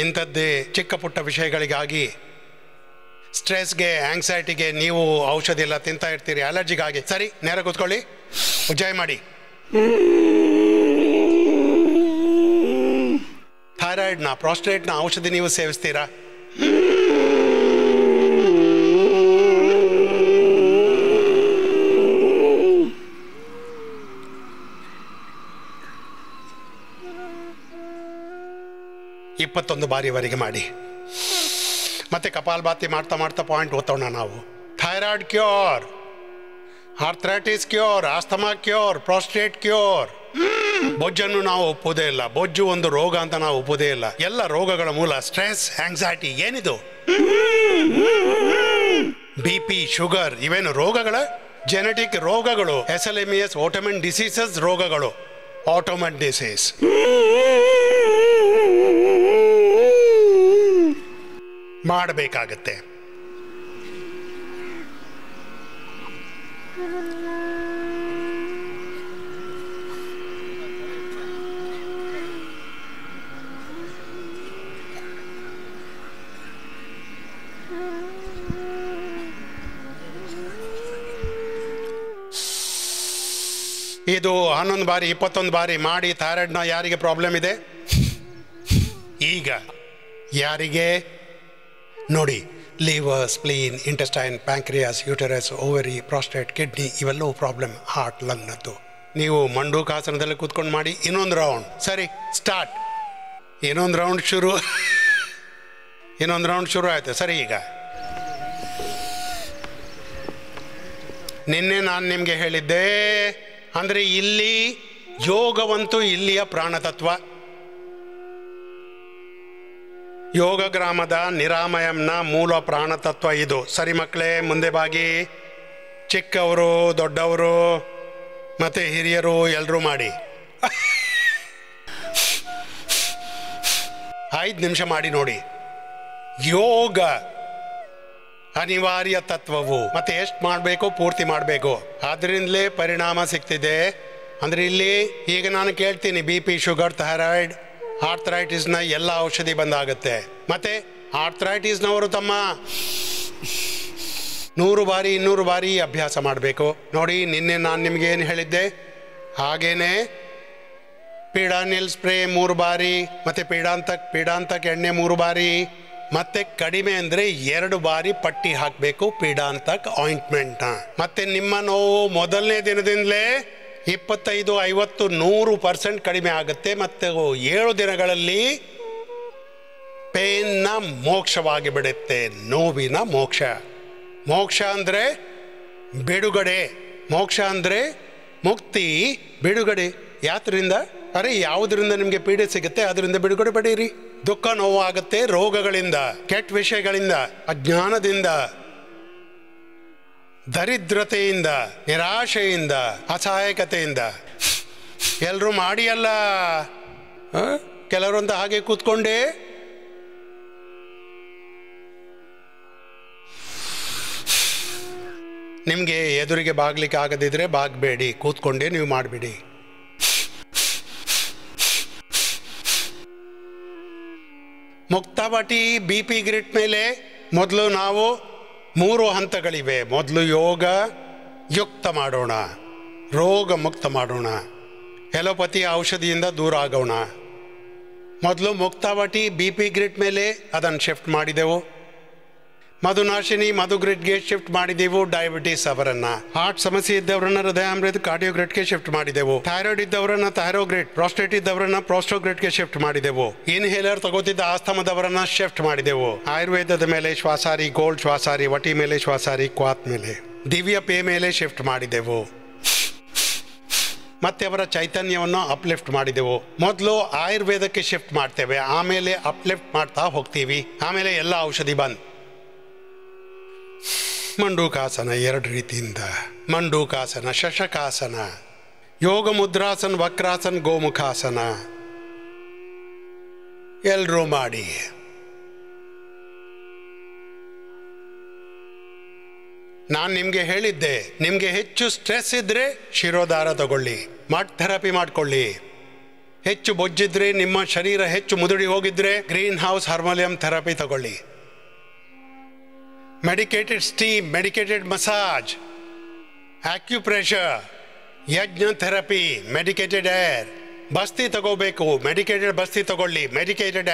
ಇಂಥದ್ದೇ ಚಿಕ್ಕ ಪುಟ್ಟ ವಿಷಯಗಳಿಗಾಗಿ, ಸ್ಟ್ರೆಸ್ಗೆ, ಆಂಗ್ಸೈಟಿಗೆ ನೀವು ಔಷಧಿ ಎಲ್ಲ ತಿಂತಾ ಇರ್ತೀರಿ, ಅಲರ್ಜಿಗಾಗಿ. ಸರಿ, ನೇರ ಕೂತ್ಕೊಳ್ಳಿ, ಉಜ್ಜಾಯಿ ಮಾಡಿ. ಥೈರಾಯ್ಡ್ನ, ಪ್ರಾಸ್ಟೇಟ್ನ ಔಷಧಿ ನೀವು ಸೇವಿಸ್ತೀರಾ? ಇಪ್ಪತ್ತೊಂದು ಬಾರಿವರೆಗೆ ಮಾಡಿ. ಮತ್ತೆ ಕಪಾಲಭಾತಿ ಮಾಡ್ತಾ ಮಾಡ್ತಾ ಪಾಯಿಂಟ್ ಓದ್ತೋಣ ನಾವು. Thyroid cure, arthritis cure, asthma cure, prostate cure. ಬೊಜ್ಜನ್ನು ನಾವು ಒಪ್ಪುವುದೇ ಇಲ್ಲ, ಬೊಜ್ಜು ಒಂದು ರೋಗ ಅಂತ ನಾವು ಒಪ್ಪುವುದೇ ಇಲ್ಲ. ಎಲ್ಲ ರೋಗಗಳ ಮೂಲ ಸ್ಟ್ರೆಸ್, ಆಂಗ್ಸೈಟಿ. ಏನಿದು BP, ಶುಗರ್ ಇವೇನು ರೋಗಗಳ? ಜೆನೆಟಿಕ್ ರೋಗಗಳು, SLMES, ಆಟೋಮಿನ್ ಡಿಸೀಸಸ್ ರೋಗಗಳು. ಆಟೋಮಿನ್ ಡಿಸೀಸ್ ಮಾಡಬೇಕಾಗತ್ತೆ. ಇದು 11 ಬಾರಿ 21 ಬಾರಿ ಮಾಡಿ. ಥೈರಾಯ್ಡ್ನ ಯಾರಿಗೆ ಪ್ರಾಬ್ಲಮ್ ಇದೆ, ಈಗ ಯಾರಿಗೆ ನೋಡಿ, liver, spleen, intestine, pancreas, uterus, ovary, prostate, kidney ಇವೆಲ್ಲವೂ ಪ್ರಾಬ್ಲಮ್ ಹಾರ್ಟ್, ಲಂಗ್ನದ್ದು. ನೀವು ಮಂಡೂಕಾಸನದಲ್ಲಿ ಕೂತ್ಕೊಂಡು ಮಾಡಿ. ಇನ್ನೊಂದು ರೌಂಡ್. ಸರಿ, ಸ್ಟಾರ್ಟ್. ಇನ್ನೊಂದು ರೌಂಡ್ ಶುರು ಆಯಿತು. ಸರಿ, ಈಗ ನಿನ್ನೆ ನಾನು ನಿಮಗೆ ಹೇಳಿದ್ದೆ, ಅಂದರೆ ಇಲ್ಲಿ ಯೋಗವಂತೂ ಇಲ್ಲಿಯ ಪ್ರಾಣತತ್ವ. ಯೋಗ ಗ್ರಾಮದ ನಿರಾಮಯಂನ ಮೂಲ ಪ್ರಾಣತತ್ವ ಇದು. ಸರಿ ಮಕ್ಕಳೇ, ಮುಂದೆ ಬಾಗಿ. ಚಿಕ್ಕವರು, ದೊಡ್ಡವರು ಮತ್ತು ಹಿರಿಯರು ಎಲ್ಲರೂ ಮಾಡಿ. 5 ನಿಮಿಷ ಮಾಡಿ ನೋಡಿ. ಯೋಗ ಅನಿವಾರ್ಯ ತತ್ವವು. ಮತ್ತೆ ಎಷ್ಟು ಮಾಡಬೇಕು? ಪೂರ್ತಿ ಮಾಡಬೇಕು. ಅದರಿಂದಲೇ ಪರಿಣಾಮ ಸಿಗ್ತಿದೆ. ಅಂದರೆ ಇಲ್ಲಿ ಈಗ ನಾನು ಕೇಳ್ತೀನಿ, BP, ಶುಗರ್, ಥೈರಾಯ್ಡ್, ಆರ್ಥರೈಟಿಸ್ನ ಎಲ್ಲ ಔಷಧಿ ಬಂದಾಗುತ್ತೆ. ಮತ್ತೆ ಆರ್ಥರೈಟಿಸ್ನವರು ತಮ್ಮ 100 ಬಾರಿ 200 ಬಾರಿ ಅಭ್ಯಾಸ ಮಾಡಬೇಕು. ನೋಡಿ, ನಿನ್ನೆ ನಾನು ನಿಮ್ಗೆ ಏನು ಹೇಳಿದ್ದೆ, ಹಾಗೇನೆ ಪೀಡಾನಿಲ್ ಸ್ಪ್ರೇ 3 ಬಾರಿ, ಮತ್ತೆ ಪೀಡಾಂತಕ್ಕೆ ಎಣ್ಣೆ 3 ಬಾರಿ, ಮತ್ತೆ ಕಡಿಮೆ ಅಂದರೆ 2 ಬಾರಿ ಪಟ್ಟಿ ಹಾಕಬೇಕು ಪೀಡಾಂತಕ್ ಆಯಿಂಟ್ಮೆಂಟ್ನ. ಮತ್ತೆ ನಿಮ್ಮ ನೋವು ಮೊದಲನೇ ದಿನದಿಂದಲೇ 25, 50, 100% ಕಡಿಮೆ ಆಗುತ್ತೆ. ಮತ್ತು 7 ದಿನಗಳಲ್ಲಿ ಪೇನ್ನ ಮೋಕ್ಷವಾಗಿ ಬಿಡುತ್ತೆ. ನೋವಿನ ಮೋಕ್ಷ. ಮೋಕ್ಷ ಅಂದರೆ ಬಿಡುಗಡೆ. ಮೋಕ್ಷ ಅಂದರೆ ಮುಕ್ತಿ, ಬಿಡುಗಡೆ. ಯಾತ್ರಿಂದ? ಅರೆ, ಯಾವುದರಿಂದ ನಿಮಗೆ ಪೀಡೆ ಸಿಗುತ್ತೆ ಅದರಿಂದ ಬಿಡುಗಡೆ ಪಡೀರಿ. ದುಃಖ ನೋವು ಆಗುತ್ತೆ ರೋಗಗಳಿಂದ, ಕೆಟ್ಟ ವಿಷಯಗಳಿಂದ, ಅಜ್ಞಾನದಿಂದ, ದರಿದ್ರತೆಯಿಂದ, ನಿರಾಶೆಯಿಂದ, ಅಸಹಾಯಕತೆಯಿಂದ. ಎಲ್ಲರೂ ಮಾಡಿ ಅಲ್ಲ, ಕೆಲವರಂತ ಹಾಗೆ ಕೂತ್ಕೊಂಡೇ. ನಿಮಗೆ ಎದುರಿಗೆ ಬಾಗ್ಲಿಕ್ಕೆ ಆಗದಿದ್ರೆ ಬಾಗಬೇಡಿ, ಕೂತ್ಕೊಂಡೇ ನೀವು ಮಾಡಿಬಿಡಿ. ಮುಕ್ತಾವಟಿ BP ಗ್ರಿಡ್ ಮೇಲೆ ಮೊದಲು ನಾವು 3 ಹಂತಗಳಿವೆ. ಮೊದಲು ಯೋಗ ಯುಕ್ತ ಮಾಡೋಣ, ರೋಗ ಮುಕ್ತ ಮಾಡೋಣ, ಎಲೋಪತಿ ಔಷಧಿಯಿಂದ ದೂರ ಆಗೋಣ. ಮೊದಲು ಮುಕ್ತಾವಟಿ BP ಗ್ರಿಡ್ ಮೇಲೆ ಅದನ್ನು ಶಿಫ್ಟ್ ಮಾಡಿದೆವು. ಮಧುನಾಶಿನಿ ಮಧು ಗ್ರಿಡ್ಗೆ ಶಿಫ್ಟ್ ಮಾಡಿದೆವು ಡಯಾಬಿಟೀಸ್ ಅವರನ್ನ. ಹಾರ್ಟ್ ಸಮಸ್ಯೆ ಇದ್ದವರನ್ನ ಹೃದಯಾಮೃತ ಕಾರ್ಡಿಯೋಗ್ರಿಡ್ಗೆ ಶಿಫ್ಟ್ ಮಾಡಿದೆವು. ಥೈರಾಯ್ಡ್ ಇದ್ದವರನ್ನ ಥೈರೋಗ್ರಿಡ್, ಪ್ರಾಸ್ಟೇಟ್ ಇದ್ದವರನ್ನ ಪ್ರಾಸ್ಟೋಗ್ರಿಡ್ಗೆ ಶಿಫ್ಟ್ ಮಾಡಿದೆವು. ಇನ್ಹೇಲರ್ ತಗೋತಿದ್ದ ಆಸ್ತಮದವರನ್ನ ಶಿಫ್ಟ್ ಮಾಡಿದೆವು. ಆಯುರ್ವೇದದ ಮೇಲೆ ಶ್ವಾಸಾರಿ, ಗೋಲ್ಡ್ ಶ್ವಾಸಾರಿ, ವಟಿ ಮೇಲೆ ಶ್ವಾಸಾರಿ, ಕ್ವಾತ್ ಮೇಲೆ, ದಿವ್ಯ ಪೇ ಮೇಲೆ ಶಿಫ್ಟ್ ಮಾಡಿದೆವು. ಮತ್ತೆ ಅವರ ಚೈತನ್ಯವನ್ನು ಅಪ್ಲಿಫ್ಟ್ ಮಾಡಿದೆವು. ಮೊದಲು ಆಯುರ್ವೇದಕ್ಕೆ ಶಿಫ್ಟ್ ಮಾಡ್ತೇವೆ, ಆಮೇಲೆ ಅಪ್ಲಿಫ್ಟ್ ಮಾಡ್ತಾ ಹೋಗ್ತೀವಿ, ಆಮೇಲೆ ಎಲ್ಲ ಔಷಧಿ ಬಂದ್. ಮಂಡೂಕಾಸನ 2 ರೀತಿಯಿಂದ. ಮಂಡೂಕಾಸನ, ಶಶಕಾಸನ, ಯೋಗ ಮುದ್ರಾಸನ, ವಕ್ರಾಸನ, ಗೋಮುಖಾಸನ. ಎಲ್ಲರೂ ಮಾಡಿ. ನಾನು ನಿಮಗೆ ಹೇಳಿದ್ದೆ, ನಿಮಗೆ ಹೆಚ್ಚು ಸ್ಟ್ರೆಸ್ ಇದ್ದರೆ ಶಿರೋದಾರ ತಗೊಳ್ಳಿ, ಮಡ್ ಥೆರಪಿ ಮಾಡ್ಕೊಳ್ಳಿ. ಹೆಚ್ಚು ಬೊಜ್ಜಿದ್ರೆ, ನಿಮ್ಮ ಶರೀರ ಹೆಚ್ಚು ಮುದುಡಿ ಹೋಗಿದ್ರೆ ಗ್ರೀನ್ ಹೌಸ್ ಹಾರ್ಮೋನಿಯಂ ಥೆರಪಿ ತಗೊಳ್ಳಿ. Medicated steam, medicated massage, acupressure, ಯಜ್ಞ ಥೆರಪಿ, ಮೆಡಿಕೇಟೆಡ್ ಏರ್, ಬಸ್ತಿ ತಗೋಬೇಕು, ಮೆಡಿಕೇಟೆಡ್ ಬಸ್ತಿ ತಗೊಳ್ಳಿ, ಮೆಡಿಕೇಟೆಡ್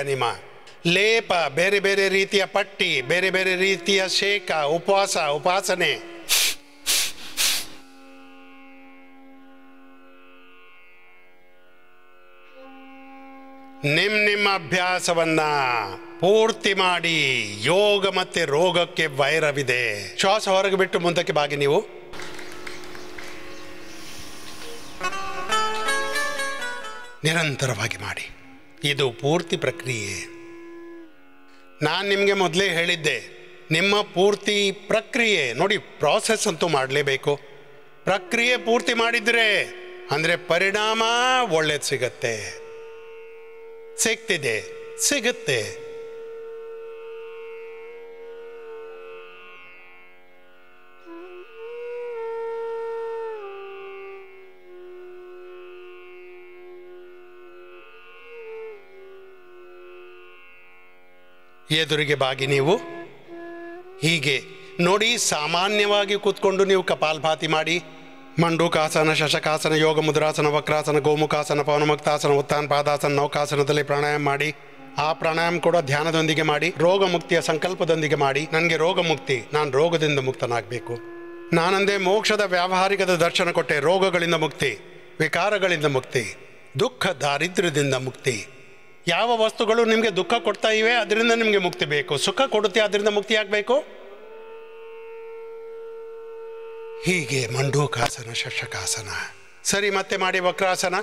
ಆನಿಮಾ, ಲೇಪ, ಬೇರೆ ಬೇರೆ ರೀತಿಯ ಪಟ್ಟಿ, ಬೇರೆ ಬೇರೆ ರೀತಿಯ ಶೇಕ, ಉಪಾಸನೆ. ನಿಮ್ಮ ಅಭ್ಯಾಸವನ್ನ ಪೂರ್ತಿ ಮಾಡಿ. ಯೋಗ ಮತ್ತೆ ರೋಗಕ್ಕೆ ವೈರವಿದೆ. ಶ್ವಾಸ ಹೊರಗೆ ಬಿಟ್ಟು ಮುಂದಕ್ಕೆ ಬಾಗಿ. ನೀವು ನಿರಂತರವಾಗಿ ಮಾಡಿ. ಇದು ಪೂರ್ತಿ ಪ್ರಕ್ರಿಯೆ. ನಾನು ನಿಮಗೆ ಮೊದಲೇ ಹೇಳಿದ್ದೆ, ನಿಮ್ಮ ಪೂರ್ತಿ ಪ್ರಕ್ರಿಯೆ ನೋಡಿ. ಪ್ರಾಸೆಸ್ ಅಂತೂ ಮಾಡಲೇಬೇಕು. ಪ್ರಕ್ರಿಯೆ ಪೂರ್ತಿ ಮಾಡಿದರೆ ಅಂದರೆ ಪರಿಣಾಮ ಒಳ್ಳೇದು ಸಿಗುತ್ತೆ, ಸಿಗುತ್ತೆ. ಎದುರಿಗೆ ಬಾಗಿ. ನೀವು ಹೀಗೆ ನೋಡಿ, ಸಾಮಾನ್ಯವಾಗಿ ಕೂತ್ಕೊಂಡು ನೀವು ಕಪಾಲಭಾತಿ ಮಾಡಿ. ಮಂಡೂಕಾಸನ, ಶಶಕಾಸನ, ಯೋಗ ಮುದ್ರಾಸನ, ವಕ್ರಾಸನ, ಗೋಮುಖಾಸನ, ಪವನಮುಕ್ತಾಸನ, ಉತ್ಥಾನ ಪಾದಾಸನ, ನೌಕಾಸನದಲ್ಲಿ ಪ್ರಾಣಾಯಾಮ ಮಾಡಿ. ಆ ಪ್ರಾಣಾಯಾಮ ಕೂಡ ಧ್ಯಾನದೊಂದಿಗೆ ಮಾಡಿ, ರೋಗ ಮುಕ್ತಿಯ ಸಂಕಲ್ಪದೊಂದಿಗೆ ಮಾಡಿ. ನನಗೆ ರೋಗ ಮುಕ್ತಿ, ನಾನು ರೋಗದಿಂದ ಮುಕ್ತನಾಗಬೇಕು. ನಾನಂದೇ ಮೋಕ್ಷದ ವ್ಯಾವಹಾರಿಕದ ದರ್ಶನ ಕೊಟ್ಟೆ. ರೋಗಗಳಿಂದ ಮುಕ್ತಿ, ವಿಕಾರಗಳಿಂದ ಮುಕ್ತಿ, ದುಃಖ ದಾರಿದ್ರ್ಯದಿಂದ ಮುಕ್ತಿ. ಯಾವ ವಸ್ತುಗಳು ನಿಮಗೆ ದುಃಖ ಕೊಡ್ತಾ ಇವೆ ಅದರಿಂದ ನಿಮಗೆ ಮುಕ್ತಿ ಬೇಕು. ಸುಖ ಕೊಡುತ್ತೆ, ಅದರಿಂದ ಮುಕ್ತಿ ಆಗಬೇಕು. ಹೀಗೆ ಮಂಡೂಕಾಸನ, ಶಶಕಾಸನ. ಸರಿ, ಮತ್ತೆ ಮಾಡಿ ವಕ್ರಾಸನ,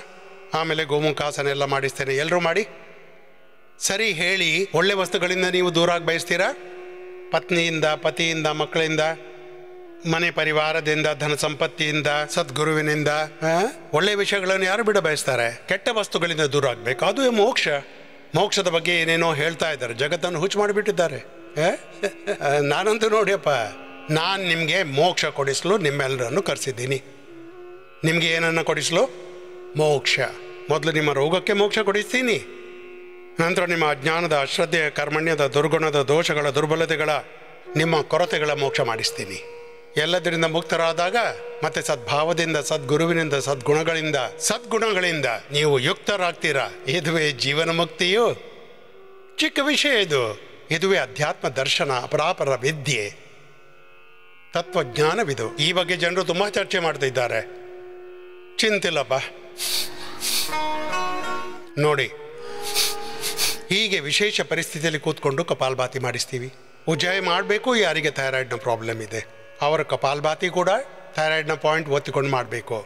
ಆಮೇಲೆ ಗೋಮುಖಾಸನ ಎಲ್ಲ ಮಾಡಿಸ್ತೇನೆ. ಎಲ್ಲರೂ ಮಾಡಿ. ಸರಿ, ಹೇಳಿ, ಒಳ್ಳೆ ವಸ್ತುಗಳಿಂದ ನೀವು ದೂರ ಆಗಿ ಬಯಸ್ತೀರಾ? ಪತ್ನಿಯಿಂದ, ಪತಿಯಿಂದ, ಮಕ್ಕಳಿಂದ, ಮನೆ ಪರಿವಾರದಿಂದ, ಧನ ಸಂಪತ್ತಿಯಿಂದ, ಸದ್ಗುರುವಿನಿಂದ. ಒಳ್ಳೆ ವಿಷಯಗಳನ್ನು ಯಾರು ಬಿಡ ಬಯಸ್ತಾರೆ? ಕೆಟ್ಟ ವಸ್ತುಗಳಿಂದ ದೂರ ಆಗಬೇಕು. ಅದು ಮೋಕ್ಷ. ಮೋಕ್ಷದ ಬಗ್ಗೆ ಏನೇನೋ ಹೇಳ್ತಾ ಇದ್ದಾರೆ, ಜಗತ್ತನ್ನು ಹುಚ್ಚು ಮಾಡಿಬಿಟ್ಟಿದ್ದಾರೆ. ನಾನಂತೂ ನೋಡಿಯಪ್ಪ, ನಾನು ನಿಮಗೆ ಮೋಕ್ಷ ಕೊಡಿಸಲು ನಿಮ್ಮೆಲ್ಲರನ್ನು ಕರೆಸಿದ್ದೀನಿ. ನಿಮಗೆ ಏನನ್ನು ಕೊಡಿಸಲು? ಮೋಕ್ಷ. ಮೊದಲು ನಿಮ್ಮ ರೋಗಕ್ಕೆ ಮೋಕ್ಷ ಕೊಡಿಸ್ತೀನಿ, ನಂತರ ನಿಮ್ಮ ಅಜ್ಞಾನದ, ಅಶ್ರದ್ಧೆಯ, ಕರ್ಮಣ್ಯದ, ದುರ್ಗುಣದ, ದೋಷಗಳ, ದುರ್ಬಲತೆಗಳ, ನಿಮ್ಮ ಕೊರತೆಗಳ ಮೋಕ್ಷ ಮಾಡಿಸ್ತೀನಿ. ಎಲ್ಲದರಿಂದ ಮುಕ್ತರಾದಾಗ ಮತ್ತೆ ಸದ್ಭಾವದಿಂದ, ಸದ್ಗುರುವಿನಿಂದ, ಸದ್ಗುಣಗಳಿಂದ ನೀವು ಯುಕ್ತರಾಗ್ತೀರಾ. ಇದುವೇ ಜೀವನ ಮುಕ್ತಿಯು. ಚಿಕ್ಕ ವಿಷಯ ಇದು. ಇದುವೇ ಅಧ್ಯಾತ್ಮ ದರ್ಶನ, ಅಪರಾಪರ ವಿದ್ಯೆ, ತತ್ವಜ್ಞಾನವಿದು. ಈ ಬಗ್ಗೆ ಜನರು ತುಂಬ ಚರ್ಚೆ ಮಾಡ್ತಾ ಇದ್ದಾರೆ. ಚಿಂತಿಲ್ಲಪ್ಪ. ನೋಡಿ, ಹೀಗೆ ವಿಶೇಷ ಪರಿಸ್ಥಿತಿಯಲ್ಲಿ ಕೂತ್ಕೊಂಡು ಕಪಾಲಭಾತಿ ಮಾಡಿಸ್ತೀವಿ. ಉಜ್ಜಾಯ ಮಾಡಬೇಕು. ಯಾರಿಗೆ ಥೈರಾಯ್ಡ್ನ ಪ್ರಾಬ್ಲಮ್ ಇದೆ ಅವರ ಕಪಾಲಭಾತಿ ಕೂಡ ಥೈರಾಯ್ಡ್ನ ಪಾಯಿಂಟ್ ಒತ್ತಿಕೊಂಡು ಮಾಡಬೇಕು.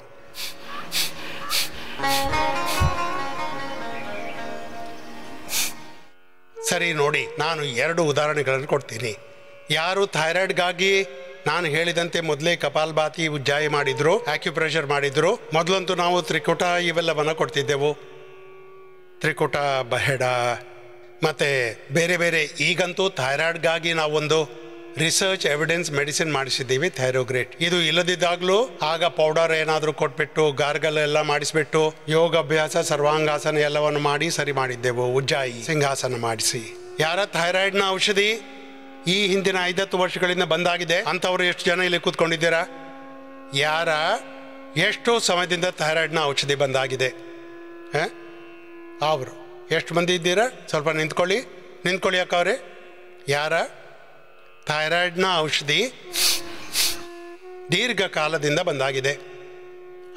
ಸರಿ, ನೋಡಿ, ನಾನು 2 ಉದಾಹರಣೆಗಳನ್ನು ಕೊಡ್ತೀನಿ. ಯಾರು ಥೈರಾಯ್ಡ್ಗಾಗಿ ನಾನು ಹೇಳಿದಂತೆ ಮೊದಲೇ ಕಪಾಲಭಾತಿ, ಉಜ್ಜಾಯ ಮಾಡಿದ್ರು, ಆಕ್ಯುಪ್ರೆಷರ್ ಮಾಡಿದ್ರು. ಮೊದಲಂತೂ ನಾವು ತ್ರಿಕೂಟ ಇವೆಲ್ಲವನ್ನು ಕೊಡ್ತಿದ್ದೆವು. ತ್ರಿಕೂಟ, ಬಹೆಡ ಮತ್ತು ಬೇರೆ ಬೇರೆ. ಈಗಂತೂ ಥೈರಾಯ್ಡ್ಗಾಗಿ ನಾವೊಂದು ರಿಸರ್ಚ್ ಎವಿಡೆನ್ಸ್ ಮೆಡಿಸಿನ್ ಮಾಡಿಸಿದ್ದೀವಿ, ಥೈರೋಗ್ರೇಟ್. ಇದು ಇಲ್ಲದಿದ್ದಾಗಲೂ ಆಗ ಪೌಡರ್ ಏನಾದರೂ ಕೊಟ್ಬಿಟ್ಟು, ಗಾರ್ಗಲ್ ಎಲ್ಲ ಮಾಡಿಸ್ಬಿಟ್ಟು, ಯೋಗ ಅಭ್ಯಾಸ, ಸರ್ವಾಂಗಾಸನ ಎಲ್ಲವನ್ನು ಮಾಡಿ ಸರಿ ಮಾಡಿದ್ದೆವು. ಉಜ್ಜಾಯಿ, ಸಿಂಹಾಸನ ಮಾಡಿಸಿ. ಯಾರ ಥೈರಾಯ್ಡ್ನ ಔಷಧಿ ಈ ಹಿಂದಿನ 50 ವರ್ಷಗಳಿಂದ ಬಂದಾಗಿದೆ ಅಂಥವ್ರು ಎಷ್ಟು ಜನ ಇಲ್ಲಿ ಕೂತ್ಕೊಂಡಿದ್ದೀರಾ? ಯಾರ ಎಷ್ಟೋ ಸಮಯದಿಂದ ಥೈರಾಯ್ಡ್ನ ಔಷಧಿ ಬಂದಾಗಿದೆ? ಅವರು ಎಷ್ಟು ಮಂದಿ ಇದ್ದೀರಾ? ಸ್ವಲ್ಪ ನಿಂತ್ಕೊಳ್ಳಿ ಅಕ್ಕವ್ರೆ. ಯಾರ ಥೈರಾಯ್ಡ್ನ ಔಷಧಿ ದೀರ್ಘಕಾಲದಿಂದ ಬಂದಾಗಿದೆ?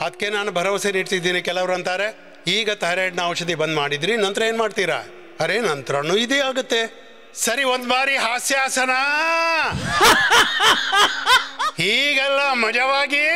ಅದಕ್ಕೆ ನಾನು ಭರವಸೆ ನೀಡ್ತಿದ್ದೀನಿ. ಕೆಲವರು ಅಂತಾರೆ, ಈಗ ಥೈರಾಯ್ಡ್ನ ಔಷಧಿ ಬಂದ್ ಮಾಡಿದ್ರಿ, ನಂತರ ಏನು ಮಾಡ್ತೀರಾ? ಅರೆ, ನಂತರನೂ ಇದೇ ಆಗುತ್ತೆ. ಸರಿ, ಒಂದು ಬಾರಿ ಹಾಸ್ಯಾಸನ, ಹೀಗೆಲ್ಲ ಮಜವಾಗಿ